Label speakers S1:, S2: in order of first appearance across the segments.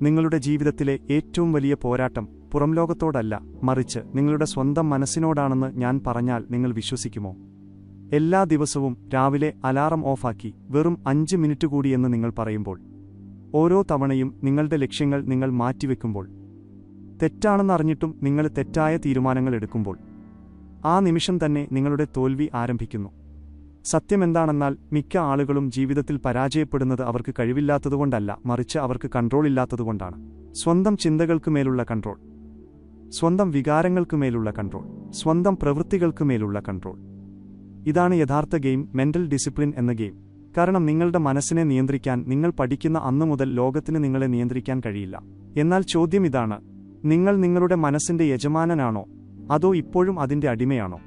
S1: നിങ്ങളുടെ ജീവിതത്തിലെ ഏറ്റവും വലിയ പോരാട്ടം പുറംലോകത്തോടല്ല, മറിച്ച് നിങ്ങളുടെ സ്വന്തം മനസ്സിനോടാണെന്ന് ഞാൻ പറഞ്ഞാൽ നിങ്ങൾ വിശ്വസിക്കുമോ? എല്ലാ ദിവസവും രാവിലെ അലാറം ഓഫാക്കി വെറും 5 മിനിറ്റ് കൂടിയെന്ന് നിങ്ങൾ പറയുമ്പോൾ, ഓരോ തവണയും നിങ്ങളുടെ ലക്ഷ്യങ്ങൾ നിങ്ങൾ മാറ്റിവെക്കുമ്പോൾ, തെറ്റാണെന്നറിഞ്ഞിട്ടും നിങ്ങൾ തെറ്റായ തീരുമാനങ്ങൾ എടുക്കുമ്പോൾ, ആ നിമിഷം തന്നെ നിങ്ങളുടെ തോൽവി ആരംഭിക്കുന്നു. സത്യമെന്താണെന്നാൽ മിക്ക ആളുകളും ജീവിതത്തിൽ പരാജയപ്പെടുന്നത് അവർക്ക് കഴിവില്ലാത്തതുകൊണ്ടല്ല, മറിച്ച് അവർക്ക് കൺട്രോൾ ഇല്ലാത്തതുകൊണ്ടാണ്. സ്വന്തം ചിന്തകൾക്കുമേലുള്ള കൺട്രോൾ, സ്വന്തം വികാരങ്ങൾക്കുമേലുള്ള കൺട്രോൾ, സ്വന്തം പ്രവൃത്തികൾക്കുമേലുള്ള കൺട്രോൾ. ഇതാണ് യഥാർത്ഥ ഗെയിം, മെന്റൽ ഡിസിപ്ലിൻ എന്ന ഗെയിം. കാരണം നിങ്ങളുടെ മനസ്സിനെ നിയന്ത്രിക്കാൻ നിങ്ങൾ പഠിക്കുന്ന അന്നു മുതൽ ലോകത്തിന് നിങ്ങളെ നിയന്ത്രിക്കാൻ കഴിയില്ല. എന്നാൽ ചോദ്യം ഇതാണ്: നിങ്ങൾ നിങ്ങളുടെ മനസ്സിന്റെ യജമാനനാണോ അതോ ഇപ്പോഴും അതിന്റെ അടിമയാണോ?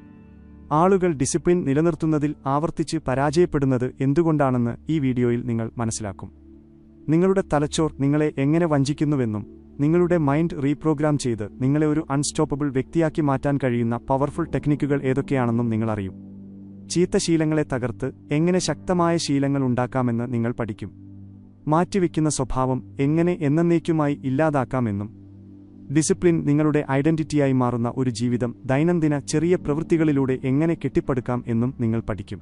S1: ആളുകൾ ഡിസിപ്ലിൻ നിലനിർത്തുന്നതിൽ ആവർത്തിച്ച് പരാജയപ്പെടുന്നത് എന്തുകൊണ്ടാണെന്ന് ഈ വീഡിയോയിൽ നിങ്ങൾ മനസ്സിലാക്കും. നിങ്ങളുടെ തലച്ചോർ നിങ്ങളെ എങ്ങനെ വഞ്ചിക്കുന്നുവെന്നും നിങ്ങളുടെ മൈൻഡ് റീപ്രോഗ്രാം ചെയ്ത് നിങ്ങളെ ഒരു അൺസ്റ്റോപ്പബിൾ വ്യക്തിയാക്കി മാറ്റാൻ കഴിയുന്ന പവർഫുൾ ടെക്നിക്കുകൾ ഏതൊക്കെയാണെന്നും നിങ്ങൾ അറിയും. ചീത്ത ശീലങ്ങളെ തകർത്ത് എങ്ങനെ ശക്തമായ ശീലങ്ങൾ ഉണ്ടാക്കാമെന്ന് നിങ്ങൾ പഠിക്കും. മാറ്റിവെക്കുന്ന സ്വഭാവം എങ്ങനെ എന്നേക്കുമായി ഇല്ലാതാക്കാമെന്നും ഡിസിപ്ലിൻ നിങ്ങളുടെ ഐഡന്റിറ്റിയായി മാറുന്ന ഒരു ജീവിതം ദൈനംദിന ചെറിയ പ്രവൃത്തികളിലൂടെ എങ്ങനെ കെട്ടിപ്പടുക്കാം എന്നും നിങ്ങൾ പഠിക്കും.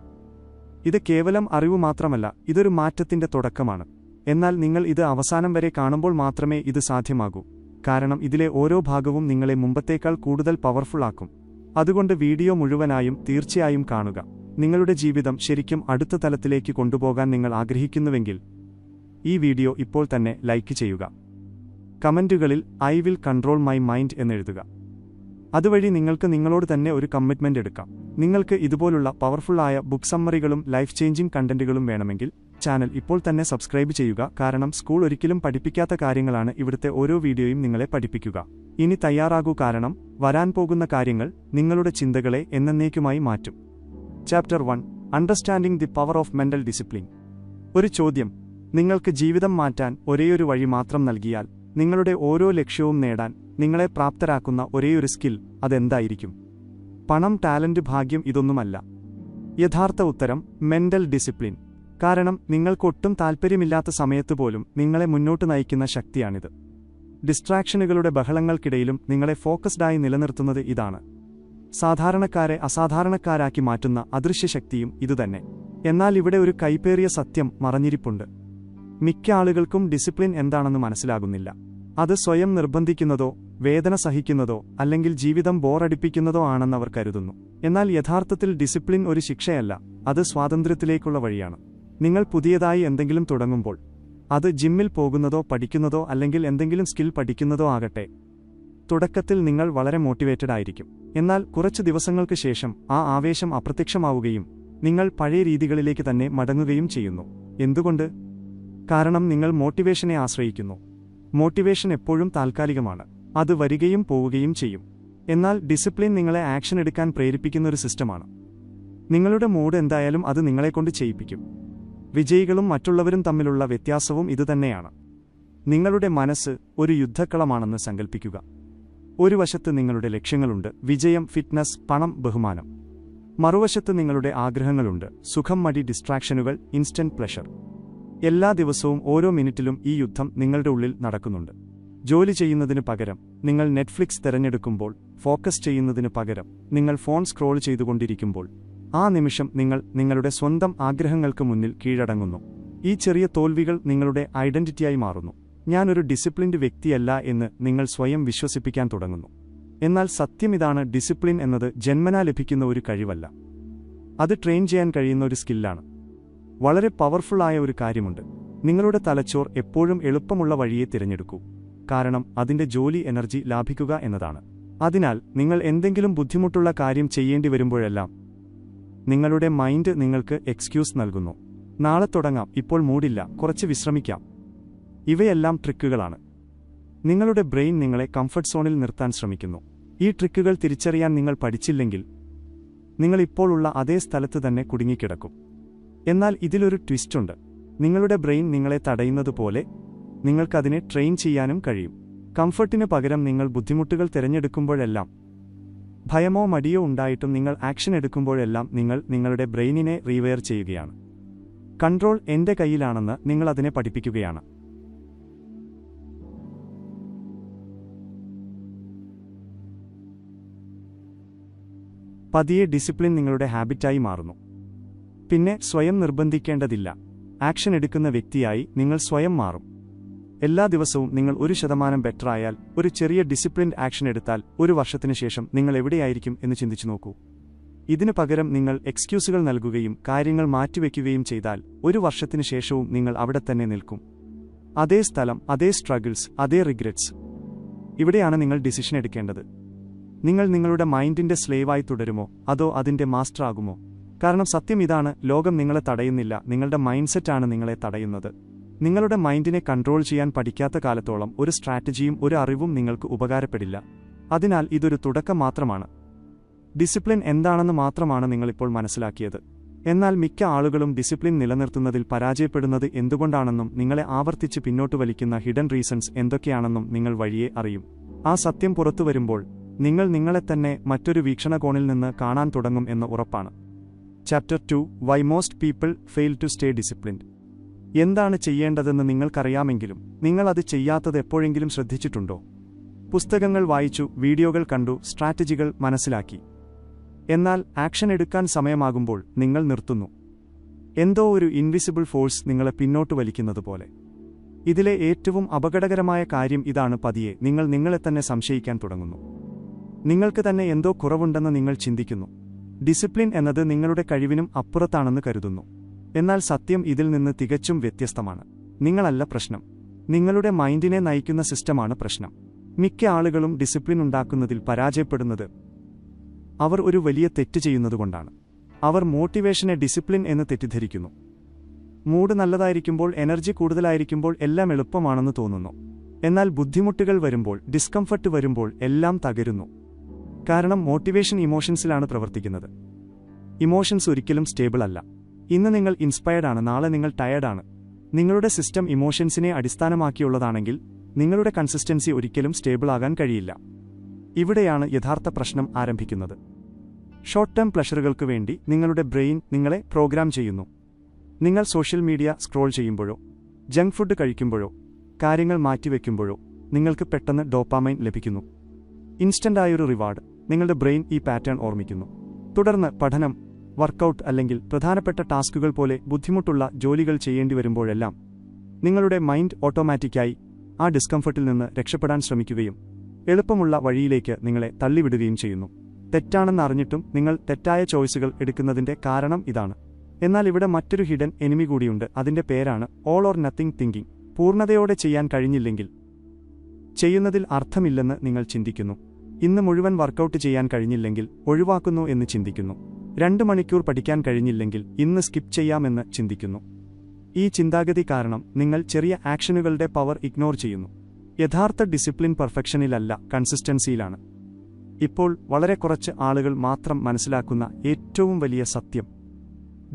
S1: ഇത് കേവലം അറിവ് മാത്രമല്ല, ഇതൊരു മാറ്റത്തിന്റെ തുടക്കമാണ്. എന്നാൽ നിങ്ങൾ ഇത് അവസാനം വരെ കാണുമ്പോൾ മാത്രമേ ഇത് സാധ്യമാകൂ. കാരണം ഇതിലെ ഓരോ ഭാഗവും നിങ്ങളെ മുമ്പത്തേക്കാൾ കൂടുതൽ പവർഫുൾ ആക്കും. അതുകൊണ്ട് വീഡിയോ മുഴുവനായും തീർച്ചയായും കാണുക. നിങ്ങളുടെ ജീവിതം ശരിക്കും അടുത്ത തലത്തിലേക്ക് കൊണ്ടുപോകാൻ നിങ്ങൾ ആഗ്രഹിക്കുന്നുവെങ്കിൽ ഈ വീഡിയോ ഇപ്പോൾ തന്നെ ലൈക്ക് ചെയ്യുക. കമന്റുകളിൽ "I will control my mind" എന്നെഴുതുക. അതുവഴി നിങ്ങൾക്ക് നിങ്ങളോട് തന്നെ ഒരു കമ്മിറ്റ്മെന്റ് എടുക്കാം. നിങ്ങൾക്ക് ഇതുപോലുള്ള പവർഫുള്ളായ ബുക്ക് സമ്മറികളും ലൈഫ് ചേഞ്ചിങ് കണ്ടന്റുകളും വേണമെങ്കിൽ ചാനൽ ഇപ്പോൾ തന്നെ സബ്സ്ക്രൈബ് ചെയ്യുക. കാരണം സ്കൂൾ ഒരിക്കലും പഠിപ്പിക്കാത്ത കാര്യങ്ങളാണ് ഇവിടുത്തെ ഓരോ വീഡിയോയും നിങ്ങളെ പഠിപ്പിക്കുക. ഇനി തയ്യാറാകൂ, കാരണം വരാൻ പോകുന്ന കാര്യങ്ങൾ നിങ്ങളുടെ ചിന്തകളെ എന്നേക്കുമായി മാറ്റും. Chapter 1: understanding the power of mental discipline. ഒരു ചോദ്യം: നിങ്ങൾക്ക് ജീവിതം മാറ്റാൻ ഒരേയൊരു വഴി മാത്രം നൽകിയാൽ, നിങ്ങളുടെ ഓരോ ലക്ഷ്യവും നേടാൻ നിങ്ങളെ പ്രാപ്തരാക്കുന്ന ഒരേയൊരു സ്കിൽ, അതെന്തായിരിക്കും? പണം, ടാലന്റ്, ഭാഗ്യം, ഇതൊന്നുമല്ല. യഥാർത്ഥ ഉത്തരം മെന്റൽ ഡിസിപ്ലിൻ. കാരണം നിങ്ങൾക്കൊട്ടും താൽപ്പര്യമില്ലാത്ത സമയത്ത് പോലും നിങ്ങളെ മുന്നോട്ട് നയിക്കുന്ന ശക്തിയാണിത്. ഡിസ്ട്രാക്ഷനുകളുടെ ബഹളങ്ങൾക്കിടയിലും നിങ്ങളെ ഫോക്കസ്ഡായി നിലനിർത്തുന്നത് ഇതാണ്. സാധാരണക്കാരെ അസാധാരണക്കാരാക്കി മാറ്റുന്ന അദൃശ്യശക്തിയും ഇതുതന്നെ. എന്നാൽ ഇവിടെ ഒരു കൈപ്പേറിയ സത്യം മറഞ്ഞിരിപ്പുണ്ട്. മിക്ക ആളുകൾക്കും ഡിസിപ്ലിൻ എന്താണെന്ന് മനസ്സിലാകുന്നില്ല. അത് സ്വയം നിർബന്ധിക്കുന്നതോ വേദന സഹിക്കുന്നതോ അല്ലെങ്കിൽ ജീവിതം ബോറടിപ്പിക്കുന്നതോ ആണെന്ന് അവർ കരുതുന്നു. എന്നാൽ യഥാർത്ഥത്തിൽ ഡിസിപ്ലിൻ ഒരു ശിക്ഷയല്ല, അത് സ്വാതന്ത്ര്യത്തിലേക്കുള്ള വഴിയാണ്. നിങ്ങൾ പുതിയതായി എന്തെങ്കിലും തുടങ്ങുമ്പോൾ, അത് ജിമ്മിൽ പോകുന്നതോ പഠിക്കുന്നതോ അല്ലെങ്കിൽ എന്തെങ്കിലും സ്കിൽ പഠിക്കുന്നതോ ആകട്ടെ, തുടക്കത്തിൽ നിങ്ങൾ വളരെ മോട്ടിവേറ്റഡ് ആയിരിക്കും. എന്നാൽ കുറച്ച് ദിവസങ്ങൾക്ക് ശേഷം ആ ആവേശം അപ്രത്യക്ഷമാവുകയും നിങ്ങൾ പഴയ രീതികളിലേക്ക് തന്നെ മടങ്ങുകയും ചെയ്യുന്നു. എന്തുകൊണ്ട്? കാരണം നിങ്ങൾ മോട്ടിവേഷനെ ആശ്രയിക്കുന്നു. മോട്ടിവേഷൻ എപ്പോഴും താൽക്കാലികമാണ്, അത് വരികയും പോവുകയും ചെയ്യും. എന്നാൽ ഡിസിപ്ലിൻ നിങ്ങളെ ആക്ഷൻ എടുക്കാൻ പ്രേരിപ്പിക്കുന്ന ഒരു സിസ്റ്റമാണ്. നിങ്ങളുടെ മൂഡ് എന്തായാലും അത് നിങ്ങളെക്കൊണ്ട് ചെയ്യിപ്പിക്കും. വിജയികളും മറ്റുള്ളവരും തമ്മിലുള്ള വ്യത്യാസവും ഇതുതന്നെയാണ്. നിങ്ങളുടെ മനസ്സ് ഒരു യുദ്ധക്കളമാണെന്ന് സങ്കൽപ്പിക്കുക. ഒരു വശത്ത് നിങ്ങളുടെ ലക്ഷ്യങ്ങളുണ്ട്: വിജയം, ഫിറ്റ്നസ്, പണം, ബഹുമാനം. മറുവശത്ത് നിങ്ങളുടെ ആഗ്രഹങ്ങളുണ്ട്: സുഖം, മടി, ഡിസ്ട്രാക്ഷനുകൾ, ഇൻസ്റ്റന്റ് പ്ലഷർ. എല്ലാ ദിവസവും ഓരോ മിനിറ്റിലും ഈ യുദ്ധം നിങ്ങളുടെ ഉള്ളിൽ നടക്കുന്നുണ്ട്. ജോലി ചെയ്യുന്നതിന് പകരം നിങ്ങൾ നെറ്റ്ഫ്ലിക്സ് തിരഞ്ഞെടുക്കുമ്പോൾ, ഫോക്കസ് ചെയ്യുന്നതിന് പകരം നിങ്ങൾ ഫോൺ സ്ക്രോൾ ചെയ്തുകൊണ്ടിരിക്കുമ്പോൾ, ആ നിമിഷം നിങ്ങൾ നിങ്ങളുടെ സ്വന്തം ആഗ്രഹങ്ങൾക്ക് മുന്നിൽ കീഴടങ്ങുന്നു. ഈ ചെറിയ തോൽവികൾ നിങ്ങളുടെ ഐഡന്റിറ്റിയായി മാറുന്നു. ഞാനൊരു ഡിസിപ്ലിൻഡ് വ്യക്തിയല്ല എന്ന് നിങ്ങൾ സ്വയം വിശ്വസിപ്പിക്കാൻ തുടങ്ങുന്നു. എന്നാൽ സത്യം ഇതാണ്: ഡിസിപ്ലിൻ എന്നത് ജന്മനാ ലഭിക്കുന്ന ഒരു കഴിവല്ല, അത് ട്രെയിൻ ചെയ്യാൻ കഴിയുന്ന ഒരു സ്കില്ലാണ്. വളരെ പവർഫുള്ളായ ഒരു കാര്യമുണ്ട്: നിങ്ങളുടെ തലച്ചോർ എപ്പോഴും എളുപ്പമുള്ള വഴിയെ തിരഞ്ഞെടുക്കൂ. കാരണം അതിന്റെ ജോലി എനർജി ലാഭിക്കുക എന്നതാണ്. അതിനാൽ നിങ്ങൾ എന്തെങ്കിലും ബുദ്ധിമുട്ടുള്ള കാര്യം ചെയ്യേണ്ടി വരുമ്പോഴെല്ലാം നിങ്ങളുടെ മൈൻഡ് നിങ്ങൾക്ക് എക്സ്ക്യൂസ് നൽകുന്നു. നാളെ തുടങ്ങാം, ഇപ്പോൾ മൂഡില്ല, കുറച്ച് വിശ്രമിക്കാം. ഇവയെല്ലാം ട്രിക്കുകളാണ്. നിങ്ങളുടെ ബ്രെയിൻ നിങ്ങളെ കംഫർട്ട് സോണിൽ നിർത്താൻ ശ്രമിക്കുന്നു. ഈ ട്രിക്കുകൾ തിരിച്ചറിയാൻ നിങ്ങൾ പഠിച്ചില്ലെങ്കിൽ നിങ്ങൾ ഇപ്പോൾ ഉള്ള അതേ സ്ഥലത്ത് തന്നെ കുടുങ്ങിക്കിടക്കും. എന്നാൽ ഇതിലൊരു ട്വിസ്റ്റുണ്ട്: നിങ്ങളുടെ ബ്രെയിൻ നിങ്ങളെ തടയുന്നത് പോലെ നിങ്ങൾക്കതിനെ ട്രെയിൻ ചെയ്യാനും കഴിയും. കംഫർട്ടിന് പകരം നിങ്ങൾ ബുദ്ധിമുട്ടുകൾ തിരഞ്ഞെടുക്കുമ്പോഴെല്ലാം, ഭയമോ മടിയോ ഉണ്ടായിട്ടും നിങ്ങൾ ആക്ഷൻ എടുക്കുമ്പോഴെല്ലാം നിങ്ങൾ നിങ്ങളുടെ ബ്രെയിനിനെ റീവെയർ ചെയ്യുകയാണ്. കൺട്രോൾ എന്റെ കയ്യിലാണെന്ന് നിങ്ങൾ അതിനെ പഠിപ്പിക്കുകയാണ്. പതിയെ ഡിസിപ്ലിൻ നിങ്ങളുടെ ഹാബിറ്റായി മാറുന്നു. പിന്നെ സ്വയം നിർബന്ധിക്കേണ്ടതില്ല. ആക്ഷൻ എടുക്കുന്ന വ്യക്തിയായി നിങ്ങൾ സ്വയം മാറും. എല്ലാ ദിവസവും നിങ്ങൾ 1% ബെറ്ററായാൽ, ഒരു ചെറിയ ഡിസിപ്ലിൻഡ് ആക്ഷൻ എടുത്താൽ, ഒരു വർഷത്തിനു ശേഷം നിങ്ങൾ എവിടെയായിരിക്കും എന്ന് ചിന്തിച്ചു നോക്കൂ. ഇതിനു പകരം നിങ്ങൾ എക്സ്ക്യൂസുകൾ നൽകുകയും കാര്യങ്ങൾ മാറ്റിവെക്കുകയും ചെയ്താൽ, ഒരു വർഷത്തിനു ശേഷവും നിങ്ങൾ അവിടെ തന്നെ നിൽക്കും. അതേ സ്ഥലം, അതേ സ്ട്രഗിൾസ്, അതേ റിഗ്രറ്റ്സ്. ഇവിടെയാണ് നിങ്ങൾ ഡിസിഷൻ എടുക്കേണ്ടത്. നിങ്ങൾ നിങ്ങളുടെ മൈൻഡിന്റെ സ്ലേവായി തുടരുമോ, അതോ അതിന്റെ മാസ്റ്റർ ആകുമോ? കാരണം സത്യം ഇതാണ്, ലോകം നിങ്ങളെ തടയുന്നില്ല, നിങ്ങളുടെ മൈൻഡ് സെറ്റാണ് നിങ്ങളെ തടയുന്നത്. നിങ്ങളുടെ മൈൻഡിനെ കൺട്രോൾ ചെയ്യാൻ പഠിക്കാത്ത കാലത്തോളം ഒരു സ്ട്രാറ്റജിയും ഒരു അറിവും നിങ്ങൾക്ക് ഉപകാരപ്പെടില്ല. അതിനാൽ ഇതൊരു തുടക്കം മാത്രമാണ്. ഡിസിപ്ലിൻ എന്താണെന്ന് മാത്രമാണ് നിങ്ങളിപ്പോൾ മനസ്സിലാക്കിയത്. എന്നാൽ മിക്ക ആളുകളും ഡിസിപ്ലിൻ നിലനിർത്തുന്നതിൽ പരാജയപ്പെടുന്നത് എന്തുകൊണ്ടാണെന്നും നിങ്ങളെ ആവർത്തിച്ച് പിന്നോട്ട് വലിക്കുന്ന ഹിഡൻ റീസൺസ് എന്തൊക്കെയാണെന്നും നിങ്ങൾ വഴിയേ അറിയും. ആ സത്യം പുറത്തുവരുമ്പോൾ നിങ്ങൾ നിങ്ങളെ തന്നെ മറ്റൊരു വീക്ഷണകോണിൽ നിന്ന് കാണാൻ തുടങ്ങും എന്ന് ഉറപ്പാണ്. Chapter 2 why most people fail to stay disciplined. എന്താണ് ചെയ്യേണ്ടതെന്ന് നിങ്ങൾക്കറിയാമെങ്കിലും നിങ്ങൾ അത് ചെയ്യാത്തത് എപ്പോഴെങ്കിലും ശ്രദ്ധിച്ചിട്ടുണ്ടോ? പുസ്തകങ്ങൾ വായിച്ചു, വീഡിയോകൾ കണ്ടു, സ്ട്രാറ്റജികൾ മനസ്സിലാക്കി. എന്നാൽ ആക്ഷൻ എടുക്കാൻ സമയമാകുമ്പോൾ നിങ്ങൾ നിർത്തുന്നു. എന്തോ ഒരു ഇൻവിസിബിൾ ഫോഴ്സ് നിങ്ങളെ പിന്നോട്ട് വലിക്കുന്നതുപോലെ. ഇതിലെ ഏറ്റവും അപകടകരമായ കാര്യം ഇതാണ്, പതിയെ നിങ്ങൾ നിങ്ങളെ തന്നെ സംശയിക്കാൻ തുടങ്ങുന്നു. നിങ്ങൾക്ക് തന്നെ എന്തോ കുറവുണ്ടെന്ന് നിങ്ങൾ ചിന്തിക്കുന്നു. ഡിസിപ്ലിൻ എന്നത് നിങ്ങളുടെ കഴിവിനും അപ്പുറത്താണെന്ന് കരുതുന്നു. എന്നാൽ സത്യം ഇതിൽ നിന്ന് തികച്ചും വ്യത്യസ്തമാണ്. നിങ്ങളല്ല പ്രശ്നം, നിങ്ങളുടെ മൈൻഡിനെ നയിക്കുന്ന സിസ്റ്റമാണ് പ്രശ്നം. മിക്ക ആളുകളും ഡിസിപ്ലിൻ ഉണ്ടാക്കുന്നതിൽ പരാജയപ്പെടുന്നത് അവർ ഒരു വലിയ തെറ്റ് ചെയ്യുന്നതുകൊണ്ടാണ്. അവർ മോട്ടിവേഷനെ ഡിസിപ്ലിൻ എന്ന് തെറ്റിദ്ധരിക്കുന്നു. മൂഡ് നല്ലതായിരിക്കുമ്പോൾ, എനർജി കൂടുതലായിരിക്കുമ്പോൾ എല്ലാം എളുപ്പമാണെന്ന് തോന്നുന്നു. എന്നാൽ ബുദ്ധിമുട്ടുകൾ വരുമ്പോൾ, ഡിസ്കംഫർട്ട് വരുമ്പോൾ എല്ലാം തകരുന്നു. കാരണം മോട്ടിവേഷൻ ഇമോഷൻസിലാണ് പ്രവർത്തിക്കുന്നത്. ഇമോഷൻസ് ഒരിക്കലും സ്റ്റേബിൾ അല്ല. ഇന്ന് നിങ്ങൾ ഇൻസ്പയർഡ് ആണ്, നാളെ നിങ്ങൾ ടയർഡാണ്. നിങ്ങളുടെ സിസ്റ്റം ഇമോഷൻസിനെ അടിസ്ഥാനമാക്കിയുള്ളതാണെങ്കിൽ നിങ്ങളുടെ കൺസിസ്റ്റൻസി ഒരിക്കലും സ്റ്റേബിൾ ആകാൻ കഴിയില്ല. ഇവിടെയാണ് യഥാർത്ഥ പ്രശ്നം ആരംഭിക്കുന്നത്. ഷോർട്ട് ടേം പ്ലഷറുകൾക്ക് വേണ്ടി നിങ്ങളുടെ ബ്രെയിൻ നിങ്ങളെ പ്രോഗ്രാം ചെയ്യുന്നു. നിങ്ങൾ സോഷ്യൽ മീഡിയ സ്ക്രോൾ ചെയ്യുമ്പോഴോ, ജങ്ക് ഫുഡ് കഴിക്കുമ്പോഴോ, കാര്യങ്ങൾ മാറ്റിവെക്കുമ്പോഴോ നിങ്ങൾക്ക് പെട്ടെന്ന് ഡോപ്പാമൈൻ ലഭിക്കുന്നു. ഇൻസ്റ്റന്റായൊരു റിവാർഡ്. നിങ്ങളുടെ ബ്രെയിൻ ഈ പാറ്റേൺ ഓർമ്മിക്കുന്നു. തുടർന്ന് പഠനം, വർക്കൗട്ട് അല്ലെങ്കിൽ പ്രധാനപ്പെട്ട ടാസ്കുകൾ പോലെ ബുദ്ധിമുട്ടുള്ള ജോലികൾ ചെയ്യേണ്ടി വരുമ്പോഴെല്ലാം നിങ്ങളുടെ മൈൻഡ് ഓട്ടോമാറ്റിക്കായി ആ ഡിസ്കംഫർട്ടിൽ നിന്ന് രക്ഷപ്പെടാൻ ശ്രമിക്കുകയും എളുപ്പമുള്ള വഴിയിലേക്ക് നിങ്ങളെ തള്ളിവിടുകയും ചെയ്യുന്നു. തെറ്റാണെന്ന് അറിഞ്ഞിട്ടും നിങ്ങൾ തെറ്റായ ചോയ്സുകൾ എടുക്കുന്നതിന്റെ കാരണം ഇതാണ്. എന്നാൽ ഇവിടെ മറ്റൊരു ഹിഡൻ എനിമി കൂടിയുണ്ട്. അതിന്റെ പേരാണ് ഓൾ ഓർ നത്തിങ് തിങ്കിങ്. പൂർണ്ണതയോടെ ചെയ്യാൻ കഴിഞ്ഞില്ലെങ്കിൽ ചെയ്യുന്നതിൽ അർത്ഥമില്ലെന്ന് നിങ്ങൾ ചിന്തിക്കുന്നു. ഇന്ന് മുഴുവൻ വർക്കൗട്ട് ചെയ്യാൻ കഴിഞ്ഞില്ലെങ്കിൽ ഒഴിവാക്കുന്നു എന്ന് ചിന്തിക്കുന്നു. 2 മണിക്കൂർ പഠിക്കാൻ കഴിഞ്ഞില്ലെങ്കിൽ ഇന്ന് സ്കിപ്പ് ചെയ്യാമെന്ന് ചിന്തിക്കുന്നു. ഈ ചിന്താഗതി കാരണം നിങ്ങൾ ചെറിയ ആക്ഷനുകളുടെ പവർ ഇഗ്നോർ ചെയ്യുന്നു. യഥാർത്ഥ ഡിസിപ്ലിൻ പെർഫെക്ഷനിലല്ല, കൺസിസ്റ്റൻസിയിലാണ്. ഇപ്പോൾ വളരെ കുറച്ച് ആളുകൾ മാത്രം മനസ്സിലാക്കുന്ന ഏറ്റവും വലിയ സത്യം,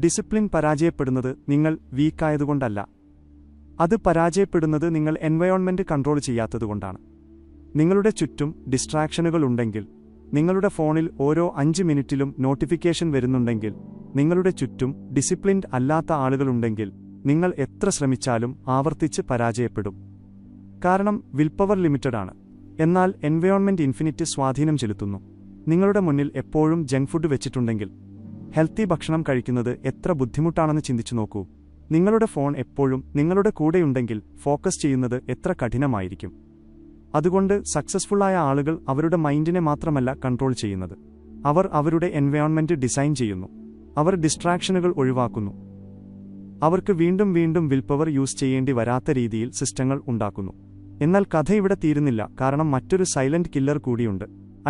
S1: ഡിസിപ്ലിൻ പരാജയപ്പെടുന്നത് നിങ്ങൾ വീക്കായതുകൊണ്ടല്ല. അത് പരാജയപ്പെടുന്നത് നിങ്ങൾ എൻവയോൺമെന്റ് കൺട്രോൾ ചെയ്യാത്തതുകൊണ്ടാണ്. നിങ്ങളുടെ ചുറ്റും ഡിസ്ട്രാക്ഷനുകൾ ഉണ്ടെങ്കിൽ, നിങ്ങളുടെ ഫോണിൽ ഓരോ 5 മിനിറ്റിലും നോട്ടിഫിക്കേഷൻ വരുന്നുണ്ടെങ്കിൽ, നിങ്ങളുടെ ചുറ്റും ഡിസിപ്ലിൻഡ് അല്ലാത്ത ആളുകളുണ്ടെങ്കിൽ, നിങ്ങൾ എത്ര ശ്രമിച്ചാലും ആവർത്തിച്ച് പരാജയപ്പെടും. കാരണം വിൽപവർ ലിമിറ്റഡ് ആണ്. എന്നാൽ എൻവയോൺമെന്റ് ഇൻഫിനിറ്റ് സ്വാധീനം ചെലുത്തുന്നു. നിങ്ങളുടെ മുന്നിൽ എപ്പോഴും ജങ്ക് ഫുഡ് വെച്ചിട്ടുണ്ടെങ്കിൽ, ഹെൽത്തി ഭക്ഷണം കഴിക്കുന്നത് എത്ര ബുദ്ധിമുട്ടാണെന്ന് ചിന്തിച്ചു നോക്കൂ. നിങ്ങളുടെ ഫോൺ എപ്പോഴും നിങ്ങളുടെ കൂടെയുണ്ടെങ്കിൽ ഫോക്കസ് ചെയ്യുന്നത് എത്ര കഠിനമായിരിക്കും. അതുകൊണ്ട് സക്സസ്ഫുള്ളായ ആളുകൾ അവരുടെ മൈൻഡിനെ മാത്രമല്ല കൺട്രോൾ ചെയ്യുന്നത്, അവർ അവരുടെ എൻവയോൺമെന്റ് ഡിസൈൻ ചെയ്യുന്നു. അവർ ഡിസ്ട്രാക്ഷനുകൾ ഒഴിവാക്കുന്നു. അവർക്ക് വീണ്ടും വീണ്ടും വിൽപവർ യൂസ് ചെയ്യേണ്ടി വരാത്ത രീതിയിൽ സിസ്റ്റങ്ങൾ ഉണ്ടാക്കുന്നു. എന്നാൽ കഥ ഇവിടെ തീരുന്നില്ല. കാരണം മറ്റൊരു സൈലന്റ് കില്ലർ കൂടിയുണ്ട്,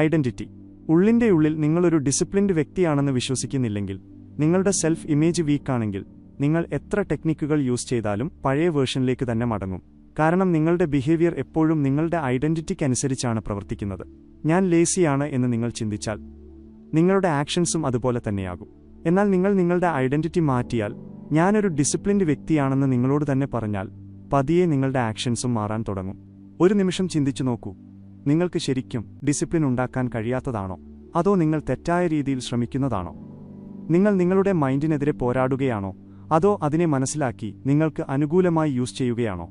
S1: ഐഡന്റിറ്റി. ഉള്ളിന്റെ ഉള്ളിൽ നിങ്ങളൊരു ഡിസിപ്ലിൻഡ് വ്യക്തിയാണെന്ന് വിശ്വസിക്കുന്നില്ലെങ്കിൽ, നിങ്ങളുടെ സെൽഫ് ഇമേജ് വീക്കാണെങ്കിൽ, നിങ്ങൾ എത്ര ടെക്നിക്കുകൾ യൂസ് ചെയ്താലും പഴയ വേർഷനിലേക്ക് തന്നെ മടങ്ങും. കാരണം നിങ്ങളുടെ ബിഹേവിയർ എപ്പോഴും നിങ്ങളുടെ ഐഡന്റിറ്റിക്കനുസരിച്ചാണ് പ്രവർത്തിക്കുന്നത്. ഞാൻ ലേസിയാണ് എന്ന് നിങ്ങൾ ചിന്തിച്ചാൽ നിങ്ങളുടെ ആക്ഷൻസും അതുപോലെ തന്നെയാകും. എന്നാൽ നിങ്ങൾ നിങ്ങളുടെ ഐഡന്റിറ്റി മാറ്റിയാൽ, ഞാനൊരു ഡിസിപ്ലിൻഡ് വ്യക്തിയാണെന്ന് നിങ്ങളോട് തന്നെ പറഞ്ഞാൽ, പതിയെ നിങ്ങളുടെ ആക്ഷൻസും മാറാൻ തുടങ്ങും. ഒരു നിമിഷം ചിന്തിച്ചു നോക്കൂ, നിങ്ങൾക്ക് ശരിക്കും ഡിസിപ്ലിൻ ഉണ്ടാക്കാൻ കഴിയാത്തതാണോ, അതോ നിങ്ങൾ തെറ്റായ രീതിയിൽ ശ്രമിക്കുന്നതാണോ? നിങ്ങൾ നിങ്ങളുടെ മൈൻഡിനെതിരെ പോരാടുകയാണോ, അതോ അതിനെ മനസ്സിലാക്കി നിങ്ങൾക്ക് അനുകൂലമായി യൂസ് ചെയ്യുകയാണോ?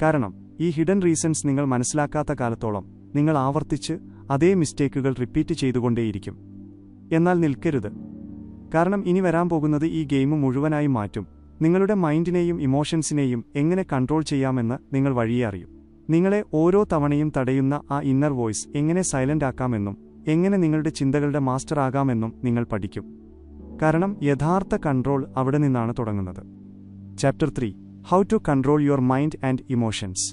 S1: കാരണം ഈ ഹിഡൻ റീസൺസ് നിങ്ങൾ മനസ്സിലാക്കാത്ത കാലത്തോളം നിങ്ങൾ ആവർത്തിച്ച് അതേ മിസ്റ്റേക്കുകൾ റിപ്പീറ്റ് ചെയ്തുകൊണ്ടേയിരിക്കും. എന്നാൽ നിൽക്കരുത്. കാരണം ഇനി വരാൻ പോകുന്നത് ഈ ഗെയിം മുഴുവനായി മാറ്റും. നിങ്ങളുടെ മൈൻഡിനെയും ഇമോഷൻസിനെയും എങ്ങനെ കൺട്രോൾ ചെയ്യാമെന്ന് നിങ്ങൾ വഴിയെ അറിയും. നിങ്ങളെ ഓരോ തവണയും തടയുന്ന ആ ഇന്നർ വോയിസ് എങ്ങനെ സൈലന്റ് ആക്കാമെന്നും എങ്ങനെ നിങ്ങളുടെ ചിന്തകളുടെ മാസ്റ്റർ ആകാമെന്നും നിങ്ങൾ പഠിക്കും. കാരണം യഥാർത്ഥ കൺട്രോൾ അവിടെ നിന്നാണ് തുടങ്ങുന്നത്. Chapter 3 how to control your mind and emotions.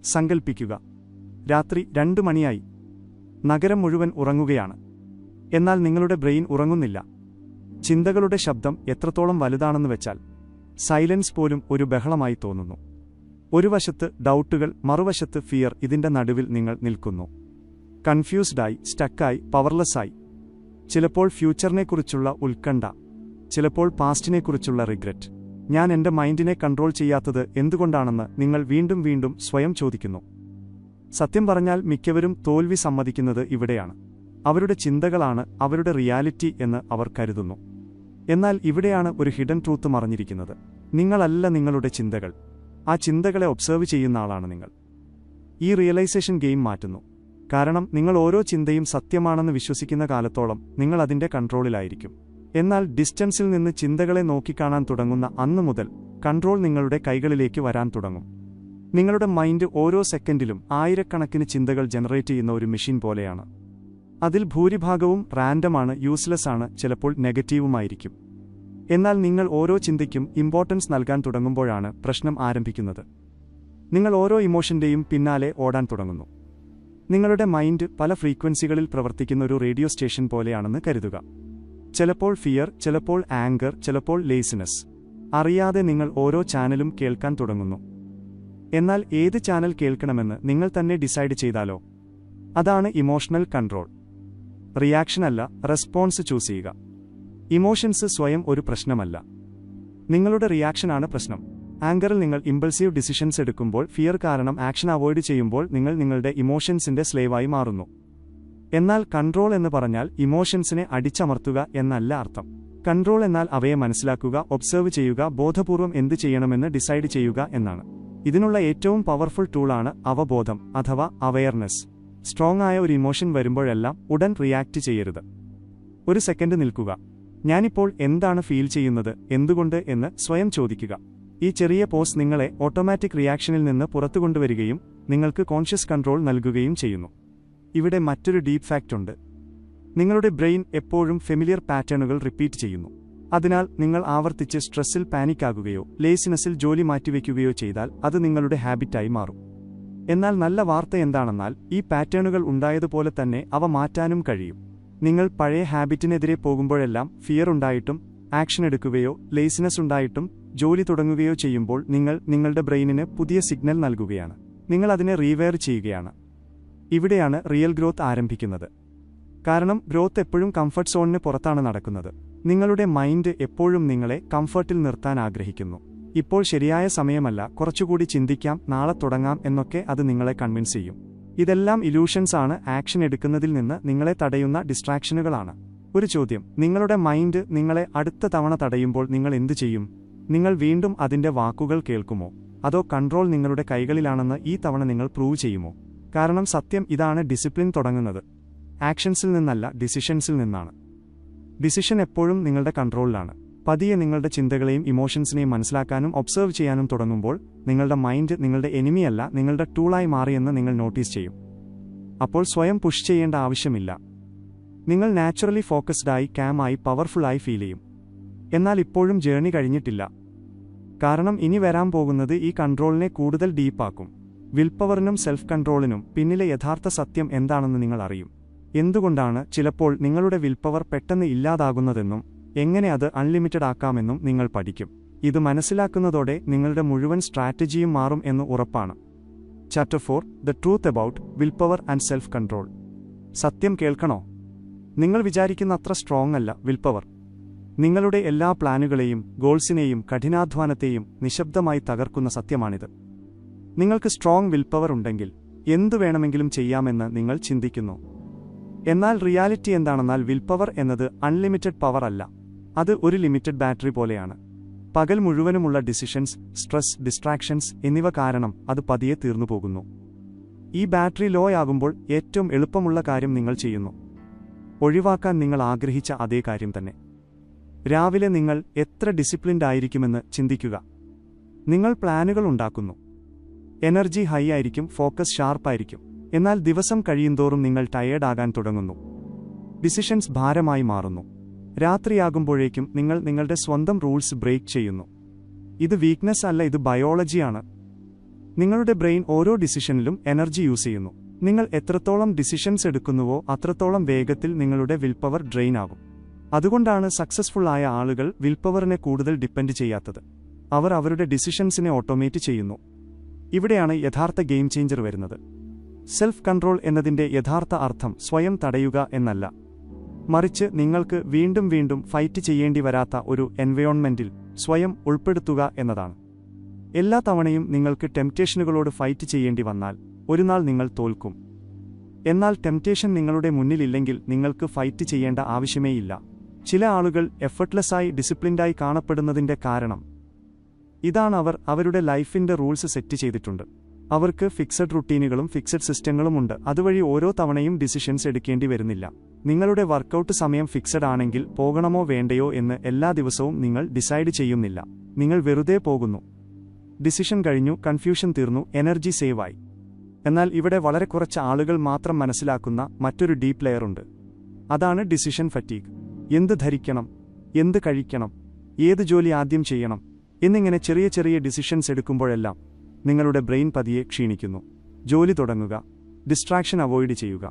S1: സങ്കൽപ്പിക്കുക, രാത്രി 2 മണിയായി. നഗരം മുഴുവൻ ഉറങ്ങുകയാണ്. എന്നാൽ നിങ്ങളുടെ ബ്രെയിൻ ഉറങ്ങുന്നില്ല. ചിന്തകളുടെ ശബ്ദം എത്രത്തോളം വലുതാണെന്ന് വെച്ചാൽ സൈലൻസ് പോലും ഒരു ബഹളമായി തോന്നുന്നു. ഒരു വശത്ത് ഡൗട്ടുകൾ, മറുവശത്ത് ഫിയർ. ഇതിന്റെ നടുവിൽ നിങ്ങൾ നിൽക്കുന്നു. കൺഫ്യൂസ്ഡായി, സ്റ്റക്കായി, പവർലെസ്സായി. ചിലപ്പോൾ ഫ്യൂച്ചറിനെക്കുറിച്ചുള്ള ഉത്കണ്ഠ, ചിലപ്പോൾ പാസ്റ്റിനെക്കുറിച്ചുള്ള റിഗ്രറ്റ്. ഞാൻ എന്റെ മൈൻഡിനെ കൺട്രോൾ ചെയ്യാത്തത് എന്തുകൊണ്ടാണെന്ന് നിങ്ങൾ വീണ്ടും വീണ്ടും സ്വയം ചോദിക്കുന്നു. സത്യം പറഞ്ഞാൽ മിക്കവരും തോൽവി സമ്മതിക്കുന്നത് ഇവിടെയാണ്. അവരുടെ ചിന്തകളാണ് അവരുടെ റിയാലിറ്റി എന്ന് അവർ കരുതുന്നു. എന്നാൽ ഇവിടെയാണ് ഒരു ഹിഡൻ ട്രൂത്ത് മറഞ്ഞിരിക്കുന്നത്. നിങ്ങളല്ല നിങ്ങളുടെ ചിന്തകൾ. ആ ചിന്തകളെ ഒബ്സർവ് ചെയ്യുന്ന ആളാണ് നിങ്ങൾ. ഈ റിയലൈസേഷൻ ഗെയിം മാറ്റുന്നു. കാരണം നിങ്ങൾ ഓരോ ചിന്തയും സത്യമാണെന്ന് വിശ്വസിക്കുന്ന കാലത്തോളം നിങ്ങൾ അതിന്റെ കൺട്രോളിലായിരിക്കും. എന്നാൽ ഡിസ്റ്റൻസിൽ നിന്ന് ചിന്തകളെ നോക്കിക്കാണാൻ തുടങ്ങുന്ന അന്നു മുതൽ കൺട്രോൾ നിങ്ങളുടെ കൈകളിലേക്ക് വരാൻ തുടങ്ങും. നിങ്ങളുടെ മൈൻഡ് ഓരോ സെക്കൻഡിലും ആയിരക്കണക്കിന് ചിന്തകൾ ജനറേറ്റ് ചെയ്യുന്ന ഒരു മെഷീൻ പോലെയാണ്. അതിൽ ഭൂരിഭാഗവും റാൻഡമാണ്, യൂസ്ലെസ് ആണ്, ചിലപ്പോൾ നെഗറ്റീവുമായിരിക്കും. എന്നാൽ നിങ്ങൾ ഓരോ ചിന്തയ്ക്കും ഇമ്പോർട്ടൻസ് നൽകാൻ തുടങ്ങുമ്പോഴാണ് പ്രശ്നം ആരംഭിക്കുന്നത്. നിങ്ങൾ ഓരോ ഇമോഷന്റെയും പിന്നാലെ ഓടാൻ തുടങ്ങുന്നു. നിങ്ങളുടെ മൈൻഡ് പല ഫ്രീക്വൻസികളിൽ പ്രവർത്തിക്കുന്ന ഒരു റേഡിയോ സ്റ്റേഷൻ പോലെയാണെന്ന് കരുതുക. ചിലപ്പോൾ ഫിയർ, ചിലപ്പോൾ ആങ്കർ, ചിലപ്പോൾ ലേസിനെസ്. അറിയാതെ നിങ്ങൾ ഓരോ ചാനലും കേൾക്കാൻ തുടങ്ങുന്നു. എന്നാൽ ഏത് ചാനൽ കേൾക്കണമെന്ന് നിങ്ങൾ തന്നെ ഡിസൈഡ് ചെയ്താലോ? അതാണ് ഇമോഷണൽ കൺട്രോൾ. റിയാക്ഷൻ അല്ല, റെസ്പോൺസ് ചൂസ് ചെയ്യുക. ഇമോഷൻസ് സ്വയം ഒരു പ്രശ്നമല്ല, നിങ്ങളുടെ റിയാക്ഷനാണ് പ്രശ്നം. ആങ്കറിൽ നിങ്ങൾ ഇമ്പൾസീവ് ഡിസിഷൻസ് എടുക്കുമ്പോൾ, ഫിയർ കാരണം ആക്ഷൻ അവോയ്ഡ് ചെയ്യുമ്പോൾ നിങ്ങൾ നിങ്ങളുടെ ഇമോഷൻസിന്റെ സ്ലേവായി മാറുന്നു. എന്നാൽ കൺട്രോൾ എന്ന് പറഞ്ഞാൽ ഇമോഷൻസിനെ അടിച്ചമർത്തുക എന്നല്ല അർത്ഥം. കൺട്രോൾ എന്നാൽ അവയെ മനസ്സിലാക്കുക, ഒബ്സർവ് ചെയ്യുക, ബോധപൂർവം എന്ത് ചെയ്യണമെന്ന് ഡിസൈഡ് ചെയ്യുക എന്നാണ്. ഇതിനുള്ള ഏറ്റവും പവർഫുൾ ടൂളാണ് അവബോധം അഥവാ അവെയർനെസ്. സ്ട്രോങ് ആയ ഒരു ഇമോഷൻ വരുമ്പോഴെല്ലാം ഉടൻ റിയാക്ട് ചെയ്യരുത്. ഒരു സെക്കൻഡ് നിൽക്കുക. ഞാനിപ്പോൾ എന്താണ് ഫീൽ ചെയ്യുന്നത്, എന്തുകൊണ്ട് എന്ന് സ്വയം ചോദിക്കുക. ഈ ചെറിയ പോസ് നിങ്ങളെ ഓട്ടോമാറ്റിക് റിയാക്ഷനിൽ നിന്ന് പുറത്തുകൊണ്ടുവരികയും നിങ്ങൾക്ക് കോൺഷ്യസ് കൺട്രോൾ നൽകുകയും ചെയ്യുന്നു. ഇവിടെ മറ്റൊരു ഡീപ് ഫാക്റ്റ് ഉണ്ട്. നിങ്ങളുടെ ബ്രെയിൻ എപ്പോഴും ഫെമിലിയർ പാറ്റേണുകൾ റിപ്പീറ്റ് ചെയ്യുന്നു. അതിനാൽ നിങ്ങൾ ആവർത്തിച്ച് സ്ട്രെസ്സിൽ പാനിക്കാകുകയോ ലേസിനെസ്സിൽ ജോലി മാറ്റിവെക്കുകയോ ചെയ്താൽ അത് നിങ്ങളുടെ ഹാബിറ്റായി മാറും. എന്നാൽ നല്ല വാർത്ത എന്താണെന്നാൽ ഈ പാറ്റേണുകൾ ഉണ്ടായതുപോലെ തന്നെ അവ മാറ്റാനും കഴിയും. നിങ്ങൾ പഴയ ഹാബിറ്റിനെതിരെ പോകുമ്പോഴെല്ലാം ഫിയർ ഉണ്ടായിട്ടും ആക്ഷൻ എടുക്കുകയോ ലേസിനെസ് ഉണ്ടായിട്ടും ജോലി തുടങ്ങുകയോ ചെയ്യുമ്പോൾ നിങ്ങൾ നിങ്ങളുടെ ബ്രെയിനിന് പുതിയ സിഗ്നൽ നൽകുകയാണ്. നിങ്ങൾ അതിനെ റീവെയർ ചെയ്യുകയാണ്. ഇവിടെയാണ് റിയൽ ഗ്രോത്ത് ആരംഭിക്കുന്നത്. കാരണം ഗ്രോത്ത് എപ്പോഴും കംഫർട്ട് സോണിന് പുറത്താണ് നടക്കുന്നത്. നിങ്ങളുടെ മൈൻഡ് എപ്പോഴും നിങ്ങളെ കംഫർട്ടിൽ നിർത്താൻ ആഗ്രഹിക്കുന്നു. ഇപ്പോൾ ശരിയായ സമയമല്ല, കുറച്ചുകൂടി ചിന്തിക്കാം, നാളെ തുടങ്ങാം എന്നൊക്കെ അത് നിങ്ങളെ കൺവിൻസ് ചെയ്യും. ഇതെല്ലാം ഇലൂഷൻസ് ആണ്, ആക്ഷൻ എടുക്കുന്നതിൽ നിന്ന് നിങ്ങളെ തടയുന്ന ഡിസ്ട്രാക്ഷനുകളാണ്. ഒരു ചോദ്യം: നിങ്ങളുടെ മൈൻഡ് നിങ്ങളെ അടുത്ത തവണ തടയുമ്പോൾ നിങ്ങൾ എന്തു ചെയ്യും? നിങ്ങൾ വീണ്ടും അതിന്റെ വാക്കുകൾ കേൾക്കുമോ? അതോ കൺട്രോൾ നിങ്ങളുടെ കൈകളിലാണെന്ന് ഈ തവണ നിങ്ങൾ പ്രൂവ് ചെയ്യുമോ? കാരണം സത്യം ഇതാണ്, ഡിസിപ്ലിൻ തുടങ്ങുന്നത് ആക്ഷൻസിൽ നിന്നല്ല, ഡിസിഷൻസിൽ നിന്നാണ്. ഡിസിഷൻ എപ്പോഴും നിങ്ങളുടെ കൺട്രോളിലാണ്. പതിയെ നിങ്ങളുടെ ചിന്തകളെയും ഇമോഷൻസിനെയും മനസ്സിലാക്കാനും ഒബ്സർവ് ചെയ്യാനും തുടങ്ങുമ്പോൾ നിങ്ങളുടെ മൈൻഡ് നിങ്ങളുടെ എനിമിയല്ല, നിങ്ങളുടെ ടൂളായി മാറിയെന്ന് നിങ്ങൾ നോട്ടീസ് ചെയ്യും. അപ്പോൾ സ്വയം പുഷ് ചെയ്യേണ്ട ആവശ്യമില്ല. നിങ്ങൾ നാച്ചുറലി ഫോക്കസ്ഡായി, കാമായി, പവർഫുള്ളായി ഫീൽ ചെയ്യും. എന്നാൽ ഇപ്പോഴും ജേർണി കഴിഞ്ഞിട്ടില്ല. കാരണം ഇനി വരാൻ പോകുന്നത് ഈ കൺട്രോളിനെ കൂടുതൽ ഡീപ്പാക്കും. വിൽ പവറിനും സെൽഫ് കൺട്രോളിനും പിന്നിലെ യഥാർത്ഥ സത്യം എന്താണെന്ന് നിങ്ങൾ അറിയും. എന്തുകൊണ്ടാണ് ചിലപ്പോൾ നിങ്ങളുടെ വിൽ പവർ പെട്ടെന്ന് ഇല്ലാതാകുന്നതെന്നും എങ്ങനെ അത് അൺലിമിറ്റഡ് ആക്കാമെന്നും നിങ്ങൾ പഠിക്കും. ഇത് മനസ്സിലാക്കുന്നതോടെ നിങ്ങളുടെ മുഴുവൻ സ്ട്രാറ്റജിയും മാറും എന്ന് ഉറപ്പാണ്. Chapter 4 the truth about will power and self control. സത്യം കേൾക്കണോ? നിങ്ങൾ വിചാരിക്കുന്ന അത്ര സ്ട്രോങ് അല്ല വിൽ പവർ. നിങ്ങളുടെ എല്ലാ പ്ലാനുകളെയും ഗോൾസിനെയും കഠിനാധ്വാനത്തെയും നിശബ്ദമായി തകർക്കുന്ന സത്യമാണിത്. നിങ്ങൾക്ക് സ്ട്രോങ് വിൽ പവർ ഉണ്ടെങ്കിൽ എന്തു വേണമെങ്കിലും ചെയ്യാമെന്ന് നിങ്ങൾ ചിന്തിക്കുന്നു. എന്നാൽ റിയാലിറ്റി എന്താണെന്നാൽ വിൽ പവർ എന്നത് അൺലിമിറ്റഡ് പവർ അല്ല. അത് ഒരു ലിമിറ്റഡ് ബാറ്ററി പോലെയാണ്. പകൽ മുഴുവനുമുള്ള ഡിസിഷൻസ്, സ്ട്രെസ്, ഡിസ്ട്രാക്ഷൻസ് എന്നിവ കാരണം അത് പതിയെ തീർന്നുപോകുന്നു. ഈ ബാറ്ററി ലോ ആകുമ്പോൾ ഏറ്റവും എളുപ്പമുള്ള കാര്യം നിങ്ങൾ ചെയ്യുന്നു. ഒഴിവാക്കാൻ നിങ്ങൾ ആഗ്രഹിച്ച അതേ കാര്യം തന്നെ. രാവിലെ നിങ്ങൾ എത്ര ഡിസിപ്ലിൻഡ് ആയിരിക്കുമെന്ന് ചിന്തിക്കുക. നിങ്ങൾ പ്ലാനുകൾ ഉണ്ടാക്കുന്നു. എനർജി ഹൈ ആയിരിക്കും, ഫോക്കസ് ഷാർപ്പായിരിക്കും. എന്നാൽ ദിവസം കഴിയുന്തോറും നിങ്ങൾ ടയേർഡാകാൻ തുടങ്ങുന്നു. ഡിസിഷൻസ് ഭാരമായി മാറുന്നു. രാത്രിയാകുമ്പോഴേക്കും നിങ്ങൾ നിങ്ങളുടെ സ്വന്തം റൂൾസ് ബ്രേക്ക് ചെയ്യുന്നു. ഇത് വീക്ക്നെസ് അല്ല, ഇത് ബയോളജിയാണ്. നിങ്ങളുടെ ബ്രെയിൻ ഓരോ ഡിസിഷനിലും എനർജി യൂസ് ചെയ്യുന്നു. നിങ്ങൾ എത്രത്തോളം ഡിസിഷൻസ് എടുക്കുന്നുവോ അത്രത്തോളം വേഗത്തിൽ നിങ്ങളുടെ വിൽപവർ ഡ്രെയിൻ ആകും. അതുകൊണ്ടാണ് സക്സസ്ഫുൾ ആയ ആളുകൾ വിൽപവറിനെ കൂടുതൽ ഡിപ്പെൻഡ് ചെയ്യാത്തത്. അവർ അവരുടെ ഡിസിഷൻസിനെ ഓട്ടോമേറ്റ് ചെയ്യുന്നു. ഇവിടെയാണ് യഥാർത്ഥ ഗെയിം ചേഞ്ചർ വരുന്നത്. സെൽഫ് കൺട്രോൾ എന്നതിന്റെ യഥാർത്ഥ അർത്ഥം സ്വയം തടയുക എന്നല്ല, മറിച്ച് നിങ്ങൾക്ക് വീണ്ടും വീണ്ടും ഫൈറ്റ് ചെയ്യേണ്ടി വരാത്ത ഒരു എൻവയോൺമെന്റിൽ സ്വയം ഉൾപ്പെടുത്തുക എന്നതാണ്. എല്ലാ തവണയും നിങ്ങൾക്ക് ടെംപ്റ്റേഷനുകളോട് ഫൈറ്റ് ചെയ്യേണ്ടി വന്നാൽ ഒരുനാൾ നിങ്ങൾ തോൽക്കും. എന്നാൽ ടെംപ്റ്റേഷൻ നിങ്ങളുടെ മുന്നിലില്ലെങ്കിൽ നിങ്ങൾക്ക് ഫൈറ്റ് ചെയ്യേണ്ട ആവശ്യമേയില്ല. ചില ആളുകൾ എഫർട്ട്ലെസ്സായി ഡിസിപ്ലിൻഡായി കാണപ്പെടുന്നതിന്റെ കാരണം ഇതാണ്. അവർ അവരുടെ ലൈഫിന്റെ റൂൾസ് സെറ്റ് ചെയ്തിട്ടുണ്ട്. അവർക്ക് ഫിക്സഡ് റുട്ടീനുകളും ഫിക്സഡ് സിസ്റ്റങ്ങളുമുണ്ട്. അതുവഴി ഓരോ തവണയും ഡിസിഷൻസ് എടുക്കേണ്ടി വരുന്നില്ല. നിങ്ങളുടെ വർക്കൗട്ട് സമയം ഫിക്സഡ് ആണെങ്കിൽ പോകണമോ വേണ്ടയോ എന്ന് എല്ലാ ദിവസവും നിങ്ങൾ ഡിസൈഡ് ചെയ്യുന്നില്ല. നിങ്ങൾ വെറുതെ പോകുന്നു. ഡിസിഷൻ കഴിഞ്ഞു, കൺഫ്യൂഷൻ തീർന്നു, എനർജി സേവായി. എന്നാൽ ഇവിടെ വളരെ കുറച്ച് ആളുകൾ മാത്രം മനസ്സിലാക്കുന്ന മറ്റൊരു ഡീപ്പ് ലെയറുണ്ട്. അതാണ് ഡിസിഷൻ ഫറ്റീഗ്. എന്ത് ധരിക്കണം, എന്ത് കഴിക്കണം, ഏത് ജോലി ആദ്യം ചെയ്യണം എന്നിങ്ങനെ ചെറിയ ചെറിയ ഡിസിഷൻസ് എടുക്കുമ്പോഴെല്ലാം നിങ്ങളുടെ ബ്രെയിൻ പതിയെ ക്ഷീണിക്കുന്നു. ജോലി തുടങ്ങുക, ഡിസ്ട്രാക്ഷൻ അവോയ്ഡ് ചെയ്യുക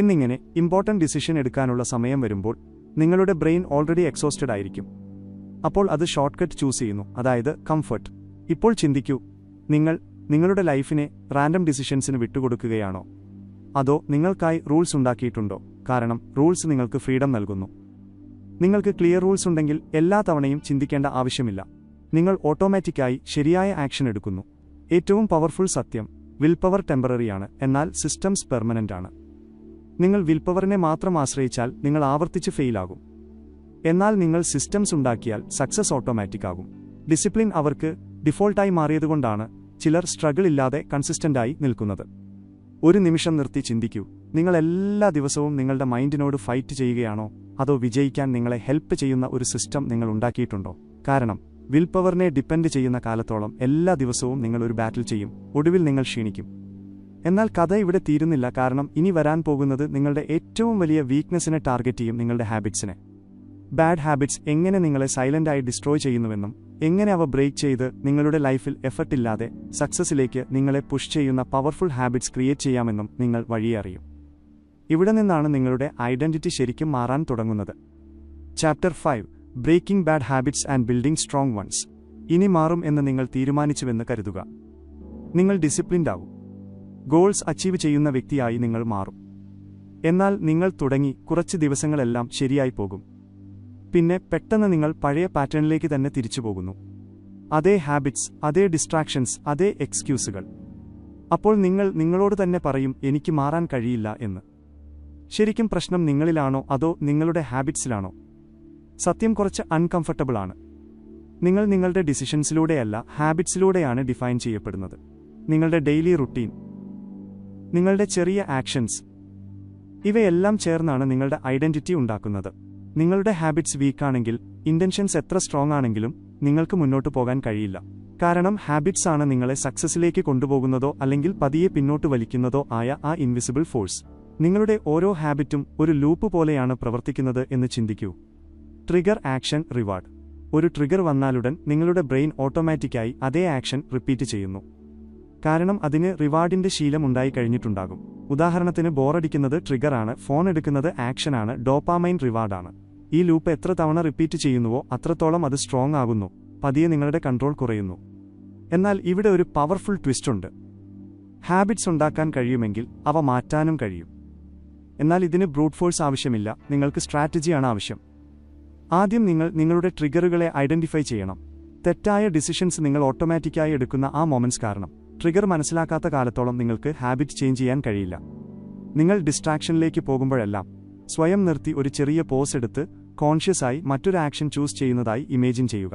S1: എന്നിങ്ങനെ ഇമ്പോർട്ടന്റ് ഡിസിഷൻ എടുക്കാനുള്ള സമയം വരുമ്പോൾ നിങ്ങളുടെ ബ്രെയിൻ ഓൾറെഡി എക്സോസ്റ്റഡ് ആയിരിക്കും. അപ്പോൾ അത് ഷോർട്ട്കട്ട് ചൂസ് ചെയ്യുന്നു, അതായത് കംഫർട്ട്. ഇപ്പോൾ ചിന്തിക്കൂ, നിങ്ങൾ നിങ്ങളുടെ ലൈഫിനെ റാൻഡം ഡിസിഷൻസിന് വിട്ടുകൊടുക്കുകയാണോ, അതോ നിങ്ങൾക്കായി റൂൾസ് ഉണ്ടാക്കിയിട്ടുണ്ടോ? കാരണം റൂൾസ് നിങ്ങൾക്ക് ഫ്രീഡം നൽകുന്നു. നിങ്ങൾക്ക് ക്ലിയർ റൂൾസ് ഉണ്ടെങ്കിൽ എല്ലാ തവണയും ചിന്തിക്കേണ്ട ആവശ്യമില്ല. നിങ്ങൾ ഓട്ടോമാറ്റിക്കായി ശരിയായ ആക്ഷൻ എടുക്കുന്നു. ഏറ്റവും പവർഫുൾ സത്യം, വിൽപവർ ടെമ്പററിയാണ്, എന്നാൽ സിസ്റ്റംസ് പെർമനന്റ് ആണ്. നിങ്ങൾ വിൽപവറിനെ മാത്രം ആശ്രയിച്ചാൽ നിങ്ങൾ ആവർത്തിച്ച് ഫെയിലാകും. എന്നാൽ നിങ്ങൾ സിസ്റ്റംസ് ഉണ്ടാക്കിയാൽ സക്സസ് ഓട്ടോമാറ്റിക് ആകും. ഡിസിപ്ലിൻ അവർക്ക് ഡിഫോൾട്ടായി മാറിയതുകൊണ്ടാണ് ചിലർ സ്ട്രഗിൾ ഇല്ലാതെ കൺസിസ്റ്റന്റായി നിൽക്കുന്നത്. ഒരു നിമിഷം നിർത്തി ചിന്തിക്കൂ, നിങ്ങൾ എല്ലാ ദിവസവും നിങ്ങളുടെ മൈൻഡിനോട് ഫൈറ്റ് ചെയ്യുകയാണോ, അതോ വിജയിക്കാൻ നിങ്ങളെ ഹെൽപ്പ് ചെയ്യുന്ന ഒരു സിസ്റ്റം നിങ്ങൾ ഉണ്ടാക്കിയിട്ടുണ്ടോ? കാരണം വിൽപവറിനെ ഡിപ്പെൻഡ് ചെയ്യുന്ന കാലത്തോളം എല്ലാ ദിവസവും നിങ്ങൾ ഒരു ബാറ്റിൽ ചെയ്യും. ഒടുവിൽ നിങ്ങൾ ക്ഷീണിക്കും. എന്നാൽ കഥ ഇവിടെ തീരുന്നില്ല. കാരണം ഇനി വരാൻ പോകുന്നത് നിങ്ങളുടെ ഏറ്റവും വലിയ വീക്ക്നെസ്സിനെ ടാർഗറ്റ് ചെയ്യും, നിങ്ങളുടെ ഹാബിറ്റ്സിനെ. ബാഡ് ഹാബിറ്റ്സ് എങ്ങനെ നിങ്ങളെ സൈലന്റായി ഡിസ്ട്രോയ് ചെയ്യുന്നുവെന്നും എങ്ങനെ അവ ബ്രേക്ക് ചെയ്ത് നിങ്ങളുടെ ലൈഫിൽ എഫർട്ടില്ലാതെ സക്സസിലേക്ക് നിങ്ങളെ പുഷ് ചെയ്യുന്ന പവർഫുൾ ഹാബിറ്റ്സ് ക്രിയേറ്റ് ചെയ്യാമെന്നും നിങ്ങൾ വഴിയെ അറിയും. ഇവിടെ നിന്നാണ് നിങ്ങളുടെ ഐഡന്റിറ്റി ശരിക്കും മാറാൻ തുടങ്ങുന്നത്. Chapter 5, breaking bad habits and building strong ones. ഇനി മാറും എന്ന് നിങ്ങൾ തീരുമാനിച്ചുവെന്ന് കരുതുക. നിങ്ങൾ ഡിസിപ്ലിൻഡ് ആവും. ഗോൾസ് അച്ചീവ് ചെയ്യുന്ന വ്യക്തിയായി നിങ്ങൾ മാറും. എന്നാൽ നിങ്ങൾ തുടങ്ങി കുറച്ച് ദിവസങ്ങളെല്ലാം ശരിയായി പോകും. പിന്നെ പെട്ടെന്ന് നിങ്ങൾ പഴയ പാറ്റേണിലേക്ക് തന്നെ തിരിച്ചു പോകുന്നു. അതേ ഹാബിറ്റ്സ്, അതേ ഡിസ്ട്രാക്ഷൻസ്, അതേ എക്സ്ക്യൂസുകൾ. അപ്പോൾ നിങ്ങൾ നിങ്ങളോട് തന്നെ പറയും, എനിക്ക് മാറാൻ കഴിയില്ല എന്ന്. ശരിക്കും പ്രശ്നം നിങ്ങളിലാണോ അതോ നിങ്ങളുടെ ഹാബിറ്റ്സിലാണോ? സത്യം കുറച്ച് അൺകംഫർട്ടബിൾ ആണ്. നിങ്ങൾ നിങ്ങളുടെ ഡിസിഷൻസിലൂടെയല്ല, ഹാബിറ്റ്സിലൂടെയാണ് ഡിഫൈൻ ചെയ്യപ്പെടുന്നത്. നിങ്ങളുടെ ഡെയിലി റുട്ടീൻ, നിങ്ങളുടെ ചെറിയ ആക്ഷൻസ്, ഇവയെല്ലാം ചേർന്നാണ് നിങ്ങളുടെ ഐഡന്റിറ്റി ഉണ്ടാക്കുന്നത്. നിങ്ങളുടെ ഹാബിറ്റ്സ് വീക്കാണെങ്കിൽ, ഇന്റൻഷൻസ് എത്ര സ്ട്രോങ് ആണെങ്കിലും നിങ്ങൾക്ക് മുന്നോട്ട് പോകാൻ കഴിയില്ല. കാരണം ഹാബിറ്റ്സ് ആണ് നിങ്ങളെ സക്സസിലേക്ക് കൊണ്ടുപോകുന്നതോ അല്ലെങ്കിൽ പതിയെ പിന്നോട്ട് വലിക്കുന്നതോ ആയ ആ ഇൻവിസിബിൾ ഫോഴ്സ്. നിങ്ങളുടെ ഓരോ ഹാബിറ്റും ഒരു ലൂപ്പ് പോലെയാണ് പ്രവർത്തിക്കുന്നത് എന്ന് ചിന്തിക്കൂ. Trigger, action, reward. ഒരു ട്രിഗർ വന്നാലുടൻ നിങ്ങളുടെ ബ്രെയിൻ ഓട്ടോമാറ്റിക്കായി അതേ ആക്ഷൻ റിപ്പീറ്റ് ചെയ്യുന്നു. കാരണം അതിന് റിവാർഡിന്റെ ശീലം ഉണ്ടായി കഴിഞ്ഞിട്ടുണ്ടാകും. ഉദാഹരണത്തിന്, ബോറടിക്കുന്നത് ട്രിഗറാണ്, ഫോൺ എടുക്കുന്നത് ആക്ഷനാണ്, ഡോപാമൈൻ റിവാർഡാണ്. ഈ ലൂപ്പ് എത്ര തവണ റിപ്പീറ്റ് ചെയ്യുന്നുവോ അത്രത്തോളം അത് സ്ട്രോങ് ആകുന്നു. പതിയെ നിങ്ങളുടെ കൺട്രോൾ കുറയുന്നു. എന്നാൽ ഇവിടെ ഒരു പവർഫുൾ ട്വിസ്റ്റ് ഉണ്ട്. ഹാബിറ്റ്സ് ഉണ്ടാക്കാൻ കഴിയുമെങ്കിൽ അവ മാറ്റാനും കഴിയും. എന്നാൽ ഇതിന് ബ്രൂട്ട് ഫോഴ്സ് ആവശ്യമില്ല, നിങ്ങൾക്ക് സ്ട്രാറ്റജിയാണ് ആവശ്യം. ആദ്യം നിങ്ങൾ നിങ്ങളുടെ ട്രിഗറുകളെ ഐഡന്റിഫൈ ചെയ്യണം. തെറ്റായ ഡിസിഷൻസ് നിങ്ങൾ ഓട്ടോമാറ്റിക്കായി എടുക്കുന്ന ആ മൊമെന്റ്സ് കാരണം ട്രിഗർ മനസ്സിലാക്കാത്ത കാലത്തോളം നിങ്ങൾക്ക് ഹാബിറ്റ് ചേഞ്ച് ചെയ്യാൻ കഴിയില്ല. നിങ്ങൾ ഡിസ്ട്രാക്ഷനിലേക്ക് പോകുമ്പോഴെല്ലാം സ്വയം നിർത്തി ഒരു ചെറിയ പോസ് എടുത്ത് കോൺഷ്യസ് ആയി മറ്റൊരു ആക്ഷൻ ചൂസ് ചെയ്യുന്നതായി ഇമേജിൻ ചെയ്യുക.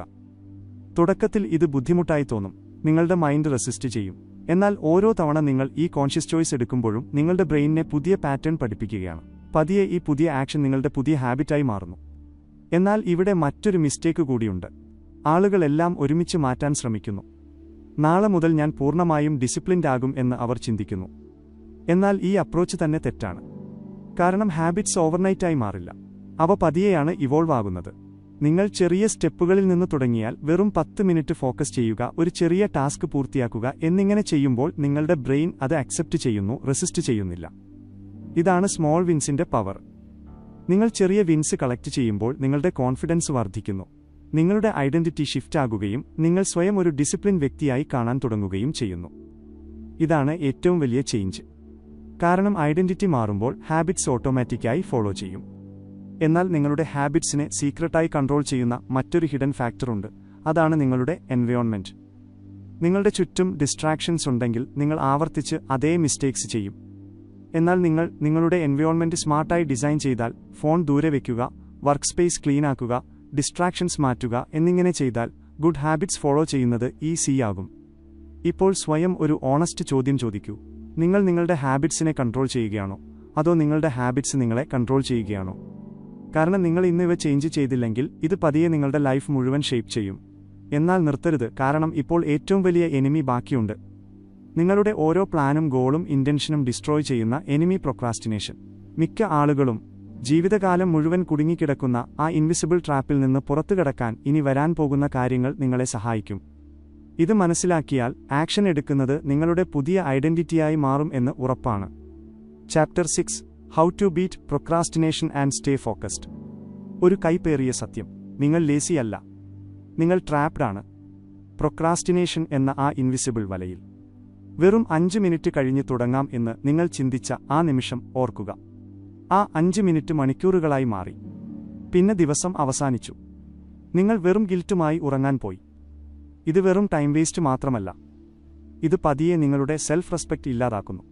S1: തുടക്കത്തിൽ ഇത് ബുദ്ധിമുട്ടായി തോന്നും, നിങ്ങളുടെ മൈൻഡ് റെസിസ്റ്റ് ചെയ്യും. എന്നാൽ ഓരോ തവണ നിങ്ങൾ ഈ കോൺഷ്യസ് ചോയ്സ് എടുക്കുമ്പോഴും നിങ്ങളുടെ ബ്രെയിനിനെ പുതിയ പാറ്റേൺ പഠിപ്പിക്കുകയാണ്. പതിയെ ഈ പുതിയ ആക്ഷൻ നിങ്ങളുടെ പുതിയ ഹാബിറ്റായി മാറുന്നു. എന്നാൽ ഇവിടെ മറ്റൊരു മിസ്റ്റേക്ക് കൂടിയുണ്ട്. ആളുകളെല്ലാം ഒരുമിച്ച് മാറ്റാൻ ശ്രമിക്കുന്നു. നാളെ മുതൽ ഞാൻ പൂർണ്ണമായും ഡിസിപ്ലിൻഡ് ആകും എന്ന് അവർ ചിന്തിക്കുന്നു. എന്നാൽ ഈ അപ്രോച്ച് തന്നെ തെറ്റാണ്. കാരണം ഹാബിറ്റ്സ് ഓവർനൈറ്റായി മാറില്ല. അവ പതിയെയാണ് ഇവോൾവ് ആകുന്നത്. നിങ്ങൾ ചെറിയ സ്റ്റെപ്പുകളിൽ നിന്ന് തുടങ്ങിയാൽ വെറും 10 മിനിറ്റ് ഫോക്കസ് ചെയ്യുക, ഒരു ചെറിയ ടാസ്ക് പൂർത്തിയാക്കുക എന്നിങ്ങനെ ചെയ്യുമ്പോൾ നിങ്ങളുടെ ബ്രെയിൻ അത് അക്സെപ്റ്റ് ചെയ്യുന്നു, റെസിസ്റ്റ് ചെയ്യുന്നില്ല. ഇതാണ് സ്മോൾ വിൻസിന്റെ പവർ. നിങ്ങൾ ചെറിയ വിൻസ് കളക്ട് ചെയ്യുമ്പോൾ നിങ്ങളുടെ കോൺഫിഡൻസ് വർദ്ധിക്കുന്നു. നിങ്ങളുടെ ഐഡന്റിറ്റി ഷിഫ്റ്റ് ആകുകയും നിങ്ങൾ സ്വയം ഒരു ഡിസിപ്ലിൻ വ്യക്തിയായി കാണാൻ തുടങ്ങുകയും ചെയ്യുന്നു. ഇതാണ് ഏറ്റവും വലിയ ചേഞ്ച്. കാരണം ഐഡന്റിറ്റി മാറുമ്പോൾ ഹാബിറ്റ്സ് ഓട്ടോമാറ്റിക്കായി ഫോളോ ചെയ്യും. എന്നാൽ നിങ്ങളുടെ ഹാബിറ്റ്സിനെ സീക്രട്ടായി കൺട്രോൾ ചെയ്യുന്ന മറ്റൊരു ഹിഡൻ ഫാക്ടറുണ്ട്. അതാണ് നിങ്ങളുടെ എൻവയോൺമെന്റ്. നിങ്ങളുടെ ചുറ്റും ഡിസ്ട്രാക്ഷൻസ് ഉണ്ടെങ്കിൽ നിങ്ങൾ ആവർത്തിച്ച് അതേ മിസ്റ്റേക്സ് ചെയ്യും. എന്നാൽ നിങ്ങൾ നിങ്ങളുടെ എൻവയോൺമെന്റ് സ്മാർട്ടായി ഡിസൈൻ ചെയ്താൽ, ഫോൺ ദൂരെ വയ്ക്കുക, വർക്ക് സ്പേസ് ക്ലീൻ ആക്കുക, ഡിസ്ട്രാക്ഷൻസ് മാറ്റുക എന്നിങ്ങനെ ചെയ്താൽ ഗുഡ് ഹാബിറ്റ്സ് ഫോളോ ചെയ്യുന്നത് ഈസിയാകും. ഇപ്പോൾ സ്വയം ഒരു ഓണസ്റ്റ് ചോദ്യം ചോദിക്കൂ. നിങ്ങൾ നിങ്ങളുടെ ഹാബിറ്റ്സിനെ കൺട്രോൾ ചെയ്യുകയാണോ, അതോ നിങ്ങളുടെ ഹാബിറ്റ്സ് നിങ്ങളെ കൺട്രോൾ ചെയ്യുകയാണോ? കാരണം നിങ്ങൾ ഇന്ന് ഇവ ചേഞ്ച് ചെയ്തില്ലെങ്കിൽ ഇത് പതിയെ നിങ്ങളുടെ ലൈഫ് മുഴുവൻ ഷേപ്പ് ചെയ്യും. എന്നാൽ നിർത്തരുത്, കാരണം ഇപ്പോൾ ഏറ്റവും വലിയ എനിമി ബാക്കിയുണ്ട്. നിങ്ങളുടെ ഓരോ പ്ലാനും ഗോളും ഇന്റൻഷനും ഡിസ്ട്രോയ് ചെയ്യുന്ന എനിമി പ്രൊക്രാസ്റ്റിനേഷൻ. മിക്ക ആളുകളും ജീവിതകാലം മുഴുവൻ കുടുങ്ങിക്കിടക്കുന്ന ആ ഇൻവിസിബിൾ ട്രാപ്പിൽ നിന്ന് പുറത്തുകടക്കാൻ ഇനി വരാൻ പോകുന്ന കാര്യങ്ങൾ നിങ്ങളെ സഹായിക്കും. ഇത് മനസ്സിലാക്കിയാൽ ആക്ഷൻ എടുക്കുന്നത് നിങ്ങളുടെ പുതിയ ഐഡന്റിറ്റിയായി മാറും എന്ന് ഉറപ്പാണ്. Chapter 6 how to beat procrastination and stay focused. ഒരു കൈപ്പേറിയ സത്യം: നിങ്ങൾ ലേസി അല്ല, നിങ്ങൾ ട്രാപ്ഡ് ആണ്. പ്രൊക്രാസ്റ്റിനേഷൻ എന്ന ആ ഇൻവിസിബിൾ വലയിൽ. വെറും 5 മിനിറ്റ് കഴിഞ്ഞ് തുടങ്ങാം എന്ന് നിങ്ങൾ ചിന്തിച്ച ആ നിമിഷം ഓർക്കുക. ആ 5 മിനിറ്റ് മണിക്കൂറുകളായി മാറി. പിന്നെ ദിവസം അവസാനിച്ചു. നിങ്ങൾ വെറും ഗിൽറ്റുമായി ഉറങ്ങാൻ പോയി. ഇത് വെറും ടൈം വേസ്റ്റ് മാത്രമല്ല, ഇത് പതിയെ നിങ്ങളുടെ സെൽഫ് റെസ്പെക്റ്റ് ഇല്ലാതാക്കുന്നു.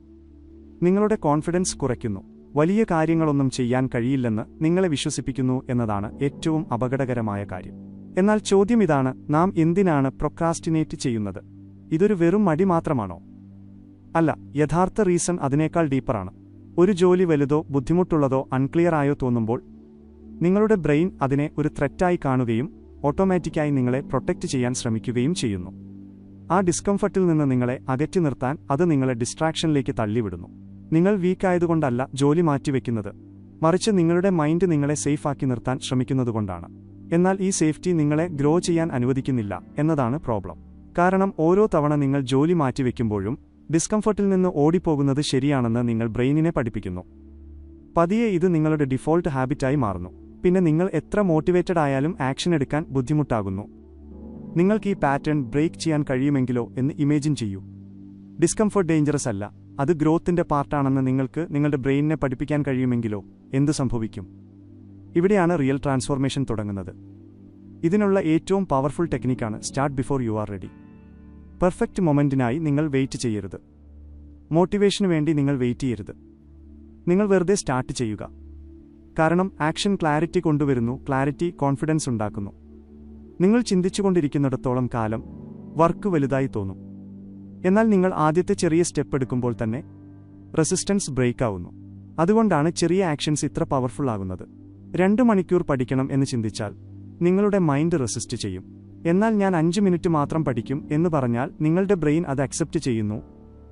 S1: നിങ്ങളുടെ കോൺഫിഡൻസ് കുറയ്ക്കുന്നു. വലിയ കാര്യങ്ങളൊന്നും ചെയ്യാൻ കഴിയില്ലെന്ന് നിങ്ങളെ വിശ്വസിപ്പിക്കുന്നു എന്നതാണ് ഏറ്റവും അപകടകരമായ കാര്യം. എന്നാൽ ചോദ്യം ഇതാണ്: നാം എന്തിനാണ് പ്രൊക്രാസ്റ്റിനേറ്റ് ചെയ്യുന്നത്? ഇതൊരു വെറും മടി മാത്രമാണോ? അല്ല, യഥാർത്ഥ റീസൺ അതിനേക്കാൾ ഡീപ്പറാണ്. ഒരു ജോലി വലുതോ ബുദ്ധിമുട്ടുള്ളതോ അൺക്ലിയർ ആയോ തോന്നുമ്പോൾ നിങ്ങളുടെ ബ്രെയിൻ അതിനെ ഒരു ത്രെറ്റായി കാണുകയും ഓട്ടോമാറ്റിക്കായി നിങ്ങളെ പ്രൊട്ടക്റ്റ് ചെയ്യാൻ ശ്രമിക്കുകയും ചെയ്യുന്നു. ആ ഡിസ്കംഫർട്ടിൽ നിന്ന് നിങ്ങളെ അകറ്റി നിർത്താൻ അത് നിങ്ങളെ ഡിസ്ട്രാക്ഷനിലേക്ക് തള്ളിവിടുന്നു. നിങ്ങൾ വീക്കായതുകൊണ്ടല്ല ജോലി മാറ്റിവെക്കുന്നത്, മറിച്ച് നിങ്ങളുടെ മൈൻഡ് നിങ്ങളെ സേഫാക്കി നിർത്താൻ ശ്രമിക്കുന്നതുകൊണ്ടാണ്. എന്നാൽ ഈ സേഫ്റ്റി നിങ്ങളെ ഗ്രോ ചെയ്യാൻ അനുവദിക്കുന്നില്ല എന്നതാണ് പ്രോബ്ലം. കാരണം ഓരോ തവണ നിങ്ങൾ ജോലി മാറ്റിവെക്കുമ്പോഴും ഡിസ്കംഫർട്ടിൽ നിന്ന് ഓടിപ്പോകുന്നത് ശരിയാണെന്ന് നിങ്ങൾ ബ്രെയിനിനെ പഠിപ്പിക്കുന്നു. പതിയെ ഇത് നിങ്ങളുടെ ഡിഫോൾട്ട് ഹാബിറ്റായി മാറുന്നു. പിന്നെ നിങ്ങൾ എത്ര മോട്ടിവേറ്റഡ് ആയാലും ആക്ഷൻ എടുക്കാൻ ബുദ്ധിമുട്ടാകുന്നു. നിങ്ങൾക്ക് ഈ പാറ്റേൺ ബ്രേക്ക് ചെയ്യാൻ കഴിയുമെങ്കിലോ എന്ന് ഇമേജിൻ ചെയ്യൂ. ഡിസ്കംഫർട്ട് ഡേഞ്ചറസ് അല്ല, അത് ഗ്രോത്തിന്റെ പാർട്ടാണെന്ന് നിങ്ങൾക്ക് നിങ്ങളുടെ ബ്രെയിനിനെ പഠിപ്പിക്കാൻ കഴിയുമെങ്കിലോ എന്തു സംഭവിക്കും? ഇവിടെയാണ് റിയൽ ട്രാൻസ്ഫോർമേഷൻ തുടങ്ങുന്നത്. ഇതിനുള്ള ഏറ്റവും പവർഫുൾ ടെക്നിക്കാണ് start before you are ready. Perfect മൊമെന്റിനായി നിങ്ങൾ വെയിറ്റ് ചെയ്യരുത്. മോട്ടിവേഷന് വേണ്ടി നിങ്ങൾ വെയിറ്റ് ചെയ്യരുത്. നിങ്ങൾ വെറുതെ സ്റ്റാർട്ട് ചെയ്യുക. കാരണം ആക്ഷൻ ക്ലാരിറ്റി കൊണ്ടുവരുന്നു, ക്ലാരിറ്റി കോൺഫിഡൻസ് ഉണ്ടാക്കുന്നു. നിങ്ങൾ ചിന്തിച്ചുകൊണ്ടിരിക്കുന്നിടത്തോളം കാലം വർക്ക് വലുതായി തോന്നും. എന്നാൽ നിങ്ങൾ ആദ്യത്തെ ചെറിയ സ്റ്റെപ്പ് എടുക്കുമ്പോൾ തന്നെ റെസിസ്റ്റൻസ് ബ്രേക്ക് ആവുന്നു. അതുകൊണ്ടാണ് ചെറിയ ആക്ഷൻസ് ഇത്ര പവർഫുൾ ആകുന്നത്. 2 മണിക്കൂർ പഠിക്കണം എന്ന് ചിന്തിച്ചാൽ നിങ്ങളുടെ മൈൻഡ് റെസിസ്റ്റ് ചെയ്യും. എന്നാൽ ഞാൻ 5 മിനിറ്റ് മാത്രം പഠിക്കും എന്ന് പറഞ്ഞാൽ നിങ്ങളുടെ ബ്രെയിൻ അത് അക്സെപ്റ്റ് ചെയ്യുന്നു.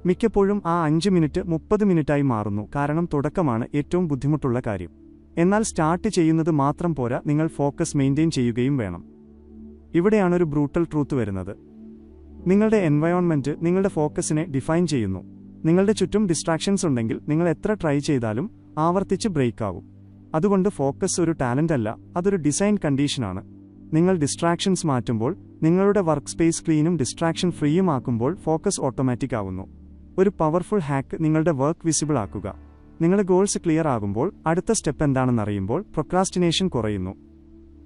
S1: മിക്കപ്പോഴും ആ 5 മിനിറ്റ് 30 മിനിറ്റായി മാറുന്നു. കാരണം തുടക്കമാണ് ഏറ്റവും ബുദ്ധിമുട്ടുള്ള കാര്യം. എന്നാൽ സ്റ്റാർട്ട് ചെയ്യുന്നത് മാത്രം പോരാ, നിങ്ങൾ ഫോക്കസ് മെയിൻറ്റെയിൻ ചെയ്യുകയും വേണം. ഇവിടെയാണൊരു ബ്രൂട്ടൽ ട്രൂത്ത് വരുന്നത്. നിങ്ങളുടെ എൻവയോൺമെന്റ് നിങ്ങളുടെ ഫോക്കസിനെ ഡിഫൈൻ ചെയ്യുന്നു. നിങ്ങളുടെ ചുറ്റും ഡിസ്ട്രാക്ഷൻസ് ഉണ്ടെങ്കിൽ നിങ്ങൾ എത്ര ട്രൈ ചെയ്താലും ആവർത്തിച്ച് ബ്രേക്ക് ആവും. അതുകൊണ്ട് ഫോക്കസ് ഒരു ടാലന്റ് അല്ല, അതൊരു ഡിസൈൻ കണ്ടീഷനാണ്. നിങ്ങൾ ഡിസ്ട്രാക്ഷൻസ് മാറ്റുമ്പോൾ, നിങ്ങളുടെ വർക്ക് സ്പേസ് ക്ലീനും ഡിസ്ട്രാക്ഷൻ ഫ്രീയും ആക്കുമ്പോൾ ഫോക്കസ് ഓട്ടോമാറ്റിക് ആവുന്നു. ഒരു പവർഫുൾ ഹാക്ക്: നിങ്ങളുടെ വർക്ക് വിസിബിൾ ആക്കുക. നിങ്ങളുടെ ഗോൾസ് ക്ലിയർ ആകുമ്പോൾ അടുത്ത സ്റ്റെപ്പ് എന്താണെന്നറിയുമ്പോൾ പ്രൊക്രാസ്റ്റിനേഷൻ കുറയുന്നു.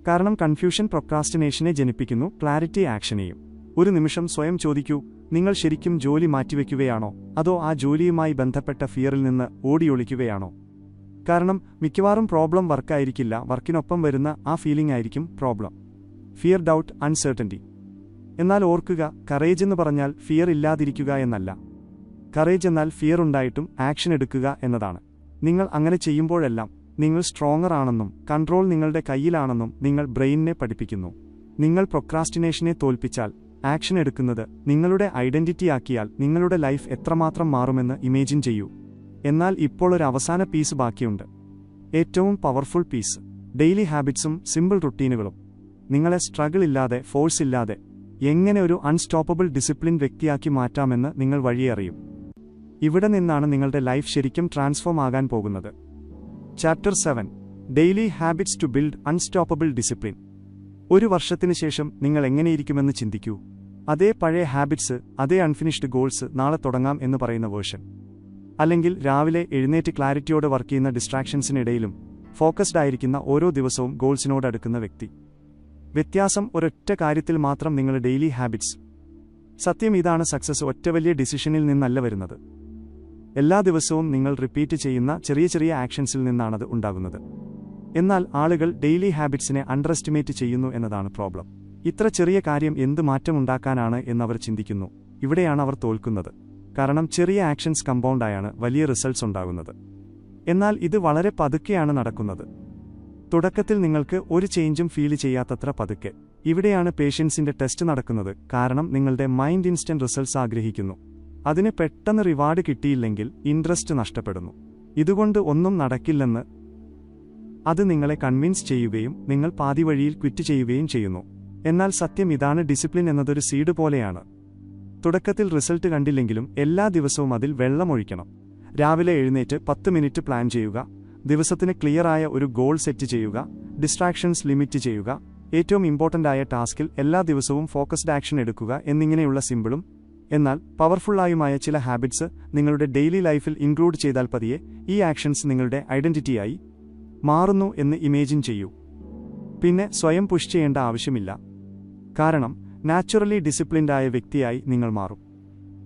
S1: കാരണം കൺഫ്യൂഷൻ പ്രൊക്രാസ്റ്റിനേഷനെ ജനിപ്പിക്കുന്നു, ക്ലാരിറ്റി ആക്ഷനെയും. ഒരു നിമിഷം സ്വയം ചോദിക്കൂ: നിങ്ങൾ ശരിക്കും ജോലി മാറ്റിവെക്കുകയാണോ, അതോ ആ ജോലിയുമായി ബന്ധപ്പെട്ട ഫിയറിൽ നിന്ന് ഓടിയൊളിക്കുകയാണോ? കാരണം മിക്കവാറും പ്രോബ്ലം വർക്കായിരിക്കില്ല, വർക്കിനൊപ്പം വരുന്ന ആ ഫീലിംഗ് ആയിരിക്കും പ്രോബ്ലം. Fear, doubt, അൺസെർട്ടൻറ്റി. എന്നാൽ ഓർക്കുക, കറേജ് എന്ന് പറഞ്ഞാൽ ഫിയർ ഇല്ലാതിരിക്കുക എന്നല്ല. കറേജ് എന്നാൽ ഫിയർ ഉണ്ടായിട്ടും ആക്ഷൻ എടുക്കുക എന്നതാണ്. നിങ്ങൾ അങ്ങനെ ചെയ്യുമ്പോഴെല്ലാം നിങ്ങൾ സ്ട്രോങ്ങർ ആണെന്നും കൺട്രോൾ നിങ്ങളുടെ കയ്യിലാണെന്നും നിങ്ങൾ ബ്രെയിനിനെ പഠിപ്പിക്കുന്നു. നിങ്ങൾ പ്രൊക്രാസ്റ്റിനേഷനെ തോൽപ്പിച്ചാൽ, ആക്ഷൻ എടുക്കുന്നത് നിങ്ങളുടെ ഐഡന്റിറ്റിയാക്കിയാൽ നിങ്ങളുടെ ലൈഫ് എത്രമാത്രം മാറുമെന്ന് ഇമേജിൻ ചെയ്യൂ. എന്നാൽ ഇപ്പോൾ ഒരു അവസാന പീസ് ബാക്കിയുണ്ട്. ഏറ്റവും പവർഫുൾ പീസ്: ഡെയിലി ഹാബിറ്റ്സും സിമ്പിൾ റുട്ടീനുകളും. നിങ്ങളെ സ്ട്രഗിൾ ഇല്ലാതെ, ഫോഴ്സ് ഇല്ലാതെ എങ്ങനെ ഒരു അൺസ്റ്റോപ്പബിൾ ഡിസിപ്ലിൻ വ്യക്തിയാക്കി മാറ്റാമെന്ന് നിങ്ങൾ വഴിയറിയും. ഇവിടെ നിന്നാണ് നിങ്ങളുടെ ലൈഫ് ശരിക്കും ട്രാൻസ്ഫോം ആകാൻ പോകുന്നത്. Chapter 7: daily habits to build unstoppable discipline. ഒരു വർഷത്തിന് ശേഷം നിങ്ങൾ എങ്ങനെയിരിക്കുമെന്ന് ചിന്തിക്കൂ. അതേ പഴയ ഹാബിറ്റ്സ്, അതേ അൺഫിനിഷ്ഡ് ഗോൾസ്, നാളെ തുടങ്ങാം എന്ന് പറയുന്ന വേർഷൻ. അല്ലെങ്കിൽ രാവിലെ എഴുന്നേറ്റ് ക്ലാരിറ്റിയോടെ വർക്ക് ചെയ്യുന്ന ഡിസ്ട്രാക്ഷൻസിനിടയിലും ഫോക്കസ്ഡ് ആയിരിക്കുന്ന ഓരോ ദിവസവും ഗോൾസിനോട് അടുക്കുന്ന വ്യക്തി. വ്യത്യാസം ഒരൊറ്റ കാര്യത്തിൽ മാത്രം: നിങ്ങളുടെ ഡെയിലി ഹാബിറ്റ്സ്. സത്യം ഇതാണ്: സക്സസ് ഒറ്റ വലിയ ഡിസിഷനിൽ നിന്നല്ല വരുന്നത്. എല്ലാ ദിവസവും നിങ്ങൾ റിപ്പീറ്റ് ചെയ്യുന്ന ചെറിയ ചെറിയ ആക്ഷൻസിൽ നിന്നാണത് ഉണ്ടാകുന്നത്. എന്നാൽ ആളുകൾ ഡെയിലി ഹാബിറ്റ്സിനെ അണ്ടർ എസ്റ്റിമേറ്റ് ചെയ്യുന്നു എന്നതാണ് പ്രോബ്ലം. ഇത്ര ചെറിയ കാര്യം എന്ത് മാറ്റമുണ്ടാക്കാനാണ് എന്നവർ ചിന്തിക്കുന്നു. ഇവിടെയാണ് അവർ തോൽക്കുന്നത്. കാരണം ചെറിയ ആക്ഷൻസ് കമ്പൗണ്ടായാണ് വലിയ റിസൾട്ട്സ് ഉണ്ടാകുന്നത്. എന്നാൽ ഇത് വളരെ പതുക്കെയാണ് നടക്കുന്നത്. തുടക്കത്തിൽ നിങ്ങൾക്ക് ഒരു ചേഞ്ചും ഫീൽ ചെയ്യാത്തത്ര പതുക്കെ. ഇവിടെയാണ് പേഷ്യൻസിന്റെ ടെസ്റ്റ് നടക്കുന്നത്. കാരണം നിങ്ങളുടെ മൈൻഡ് ഇൻസ്റ്റന്റ് റിസൾട്ട്സ് ആഗ്രഹിക്കുന്നു. അതിന് പെട്ടെന്ന് റിവാർഡ് കിട്ടിയില്ലെങ്കിൽ ഇൻട്രസ്റ്റ് നഷ്ടപ്പെടുന്നു. ഇതുകൊണ്ട് ഒന്നും നടക്കില്ലെന്ന് അത് നിങ്ങളെ കൺവിൻസ് ചെയ്യുകയും നിങ്ങൾ പാതി വഴിയിൽ ക്വിറ്റ് ചെയ്യുകയും ചെയ്യുന്നു. എന്നാൽ സത്യം ഇതാണ്: ഡിസിപ്ലിൻ എന്നതൊരു സീഡ് പോലെയാണ്. തുടക്കത്തിൽ റിസൾട്ട് കണ്ടില്ലെങ്കിലും എല്ലാ ദിവസവും അതിൽ വെള്ളമൊഴിക്കണം. രാവിലെ എഴുന്നേറ്റ് 10 മിനിറ്റ് പ്ലാൻ ചെയ്യുക. ദിവസത്തിന് ക്ലിയറായ ഒരു ഗോൾ സെറ്റ് ചെയ്യുക. ഡിസ്ട്രാക്ഷൻസ് ലിമിറ്റ് ചെയ്യുക. ഏറ്റവും ഇമ്പോർട്ടൻ്റ് ആയ ടാസ്കിൽ എല്ലാ ദിവസവും ഫോക്കസ്ഡ് ആക്ഷൻ എടുക്കുക എന്നിങ്ങനെയുള്ള സിമ്പിളും എന്നാൽ പവർഫുള്ളായുമായ ചില ഹാബിറ്റ്സ് നിങ്ങളുടെ ഡെയിലി ലൈഫിൽ ഇൻക്ലൂഡ് ചെയ്താൽ പതിയെ ഈ ആക്ഷൻസ് നിങ്ങളുടെ ഐഡന്റിറ്റിയായി മാറുന്നു എന്ന് ഇമേജിൻ ചെയ്യൂ. പിന്നെ സ്വയം പുഷ് ചെയ്യേണ്ട ആവശ്യമില്ല. കാരണം നാച്ചുറലി ഡിസിപ്ലിൻഡായ വ്യക്തിയായി നിങ്ങൾ മാറും.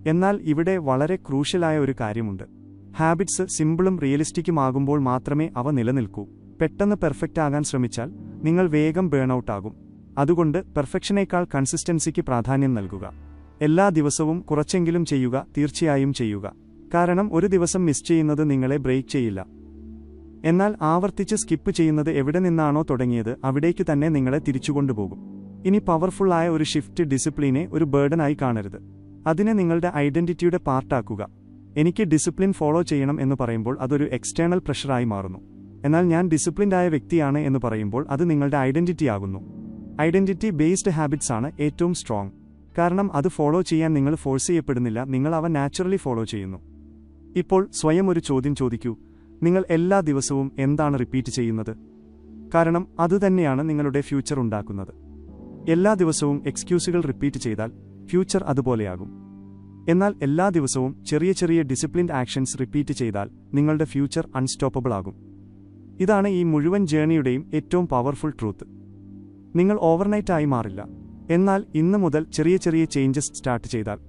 S1: എന്നാൽ ഇവിടെ വളരെ ക്രൂഷ്യലായ ഒരു കാര്യമുണ്ട്. ഹാബിറ്റ്സ് സിമ്പിളും റിയലിസ്റ്റിക്കുമാകുമ്പോൾ മാത്രമേ അവ നിലനിൽക്കൂ. പെട്ടെന്ന് പെർഫെക്റ്റ് ആകാൻ ശ്രമിച്ചാൽ നിങ്ങൾ വേഗം ബേൺഔട്ട് ആകും. അതുകൊണ്ട് പെർഫെക്ഷനേക്കാൾ കൺസിസ്റ്റൻസിക്ക് പ്രാധാന്യം നൽകുക. എല്ലാ ദിവസവും കുറച്ചെങ്കിലും ചെയ്യുക, തീർച്ചയായും ചെയ്യുക. കാരണം ഒരു ദിവസം മിസ് ചെയ്യുന്നത് നിങ്ങളെ ബ്രേക്ക് ചെയ്യില്ല. എന്നാൽ ആവർത്തിച്ച് സ്കിപ്പ് ചെയ്യുന്നത് എവിടെ നിന്നാണോ തുടങ്ങിയത് അവിടേക്ക് തന്നെ നിങ്ങളെ തിരിച്ചുകൊണ്ടുപോകും. ഇനി പവർഫുള്ളായ ഒരു ഷിഫ്റ്റ്: ഡിസിപ്ലിനെ ഒരു ബേർഡനായി കാണരുത്. അതിനെ നിങ്ങളുടെ ഐഡന്റിറ്റിയുടെ പാർട്ടാക്കുക. എനിക്ക് ഡിസിപ്ലിൻ ഫോളോ ചെയ്യണം എന്ന് പറയുമ്പോൾ അതൊരു എക്സ്റ്റേണൽ പ്രഷറായി മാറുന്നു. എന്നാൽ ഞാൻ ഡിസിപ്ലിൻഡായ വ്യക്തിയാണ് എന്ന് പറയുമ്പോൾ അത് നിങ്ങളുടെ ഐഡന്റിറ്റി ആകുന്നു. ഐഡന്റിറ്റി ബേസ്ഡ് ഹാബിറ്റ്സ് ആണ് ഏറ്റവും സ്ട്രോങ്. കാരണം അത് ഫോളോ ചെയ്യാൻ നിങ്ങൾ ഫോഴ്സ് ചെയ്യപ്പെടുന്നില്ല, നിങ്ങൾ അവ നാച്ചുറലി ഫോളോ ചെയ്യുന്നു. ഇപ്പോൾ സ്വയം ഒരു ചോദ്യം ചോദിക്കൂ: നിങ്ങൾ എല്ലാ ദിവസവും എന്താണ് റിപ്പീറ്റ് ചെയ്യുന്നത്? കാരണം അതുതന്നെയാണ് നിങ്ങളുടെ ഫ്യൂച്ചർ ഉണ്ടാക്കുന്നത്. എല്ലാ ദിവസവും എക്സ്ക്യൂസുകൾ റിപ്പീറ്റ് ചെയ്താൽ ഫ്യൂച്ചർ അതുപോലെയാകും. എന്നാൽ എല്ലാ ദിവസവും ചെറിയ ചെറിയ ഡിസിപ്ലിൻഡ് ആക്ഷൻസ് റിപ്പീറ്റ് ചെയ്താൽ നിങ്ങളുടെ ഫ്യൂച്ചർ അൺസ്റ്റോപ്പബിൾ ആകും. ഇതാണ് ഈ മുഴുവൻ ജേർണിയുടെയും ഏറ്റവും പവർഫുൾ ട്രൂത്ത്. നിങ്ങൾ ഓവർനൈറ്റായി മാറില്ല. എന്നാൽ ഇന്ന് മുതൽ ചെറിയ ചെറിയ ചേഞ്ചസ് സ്റ്റാർട്ട് ചെയ്താൽ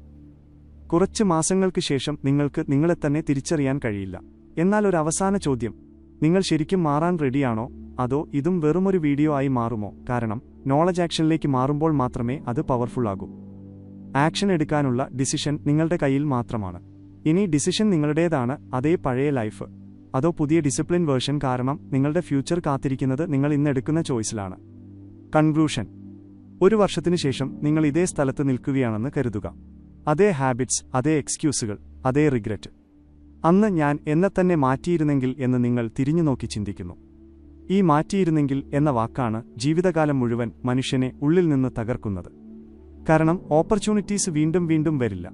S1: കുറച്ച് മാസങ്ങൾക്ക് ശേഷം നിങ്ങൾക്ക് നിങ്ങളെ തന്നെ തിരിച്ചറിയാൻ കഴിയില്ല. എന്നാൽ ഒരു അവസാന ചോദ്യം: നിങ്ങൾ ശരിക്കും മാറാൻ റെഡിയാണോ? അതോ ഇതും വെറുമൊരു വീഡിയോ ആയി മാറുമോ? കാരണം നോളജ് ആക്ഷനിലേക്ക് മാറുമ്പോൾ മാത്രമേ അത് പവർഫുൾ ആകൂ. ആക്ഷൻ എടുക്കാനുള്ള ഡിസിഷൻ നിങ്ങളുടെ കയ്യിൽ മാത്രമാണ്. ഇനി ഡിസിഷൻ നിങ്ങളുടേതാണ്: അതേ പഴയ ലൈഫ് അതോ പുതിയ ഡിസിപ്ലിൻ വേർഷൻ. കാരണം നിങ്ങളുടെ ഫ്യൂച്ചർ കാത്തിരിക്കുന്നത് നിങ്ങൾ ഇന്നെടുക്കുന്ന ചോയ്സിലാണ്. കൺക്ലൂഷൻ: ഒരു വർഷത്തിനു ശേഷം നിങ്ങൾ ഇതേ സ്ഥലത്ത് നിൽക്കുകയാണെന്ന് കരുതുക. അതേ ഹാബിറ്റ്സ്, അതേ എക്സ്ക്യൂസുകൾ, അതേ റിഗ്രറ്റ്. അന്ന് ഞാൻ എന്നെ തന്നെ മാറ്റിയിരുന്നെങ്കിൽ എന്ന് നിങ്ങൾ തിരിഞ്ഞുനോക്കി ചിന്തിക്കുന്നു. ഈ മാറ്റിയിരുന്നെങ്കിൽ എന്ന വാക്കാണ് ജീവിതകാലം മുഴുവൻ മനുഷ്യനെ ഉള്ളിൽ നിന്ന് തകർക്കുന്നത്. കാരണം ഓപ്പർച്യൂണിറ്റീസ് വീണ്ടും വീണ്ടും വരില്ല.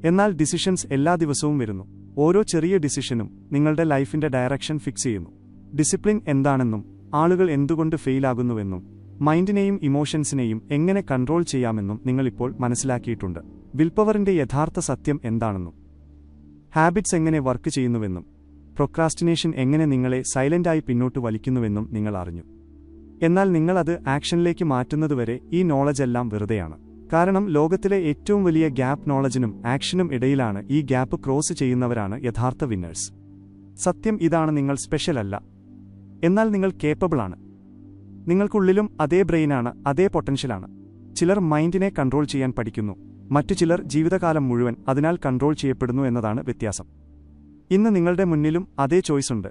S1: എന്നാൽ ഡിസിഷൻസ് എല്ലാ ദിവസവും വരുന്നു. ഓരോ ചെറിയ ഡിസിഷനും നിങ്ങളുടെ ലൈഫിന്റെ ഡയറക്ഷൻ ഫിക്സ് ചെയ്യുന്നു. ഡിസിപ്ലിൻ എന്താണെന്നും ആളുകൾ എന്തുകൊണ്ട് ഫെയിലാകുന്നുവെന്നും മൈൻഡിനെയും ഇമോഷൻസിനെയും എങ്ങനെ കൺട്രോൾ ചെയ്യാമെന്നും നിങ്ങളിപ്പോൾ മനസ്സിലാക്കിയിട്ടുണ്ട്. വിൽപവറിന്റെ യഥാർത്ഥ സത്യം എന്താണെന്നും ഹാബിറ്റ്സ് എങ്ങനെ വർക്ക് ചെയ്യുന്നുവെന്നും പ്രൊക്രാസ്റ്റിനേഷൻ എങ്ങനെ നിങ്ങളെ സൈലന്റായി പിന്നോട്ട് വലിക്കുന്നുവെന്നും നിങ്ങൾ അറിഞ്ഞു. എന്നാൽ നിങ്ങളത് ആക്ഷനിലേക്ക് മാറ്റുന്നതുവരെ ഈ നോളജ് എല്ലാം വെറുതെയാണ്. കാരണം ലോകത്തിലെ ഏറ്റവും വലിയ ഗ്യാപ്പ് നോളജിനും ആക്ഷനും ഇടയിലാണ്. ഈ ഗ്യാപ്പ് ക്രോസ് ചെയ്യുന്നവരാണ് യഥാർത്ഥ വിന്നേഴ്സ്. സത്യം ഇതാണ്: നിങ്ങൾ സ്പെഷ്യൽ അല്ല. എന്നാൽ നിങ്ങൾ കേപ്പബിളാണ്. നിങ്ങൾക്കുള്ളിലും അതേ ബ്രെയിനാണ്, അതേ പൊട്ടൻഷ്യലാണ്. ചിലർ മൈൻഡിനെ കൺട്രോൾ ചെയ്യാൻ പഠിക്കുന്നു, മറ്റു ചിലർ ജീവിതകാലം മുഴുവൻ അതിനാൽ കൺട്രോൾ ചെയ്യപ്പെടുന്നു എന്നതാണ് വ്യത്യാസം. ഇന്ന് നിങ്ങളുടെ മുന്നിലും അതേ ചോയ്സ് ഉണ്ട്.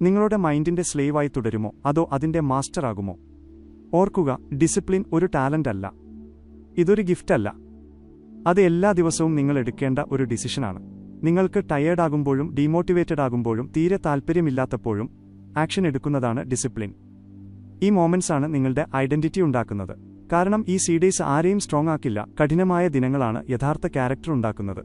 S1: നിങ്ങളുടെ മൈൻഡിന്റെ സ്ലേവായി തുടരുമോ അതോ അതിന്റെ മാസ്റ്റർ ആകുമോ? ഓർക്കുക, ഡിസിപ്ലിൻ ഒരു ടാലന്റ് അല്ല, ഇതൊരു ഗിഫ്റ്റല്ല. അത് എല്ലാ ദിവസവും നിങ്ങൾ എടുക്കേണ്ട ഒരു ഡിസിഷനാണ്. നിങ്ങൾക്ക് ടയേർഡാകുമ്പോഴും ഡീമോട്ടിവേറ്റഡ് ആകുമ്പോഴും തീരെ താൽപ്പര്യമില്ലാത്തപ്പോഴും ആക്ഷൻ എടുക്കുന്നതാണ് ഡിസിപ്ലിൻ. ഈ മൊമെന്റ്സ് ആണ് നിങ്ങളുടെ ഐഡന്റിറ്റി ഉണ്ടാക്കുന്നത്. കാരണം ഈ സീഡേയ്സ് ആരെയും സ്ട്രോങ് ആക്കില്ല, കഠിനമായ ദിനങ്ങളാണ് യഥാർത്ഥ ക്യാരക്ടർ ഉണ്ടാക്കുന്നത്.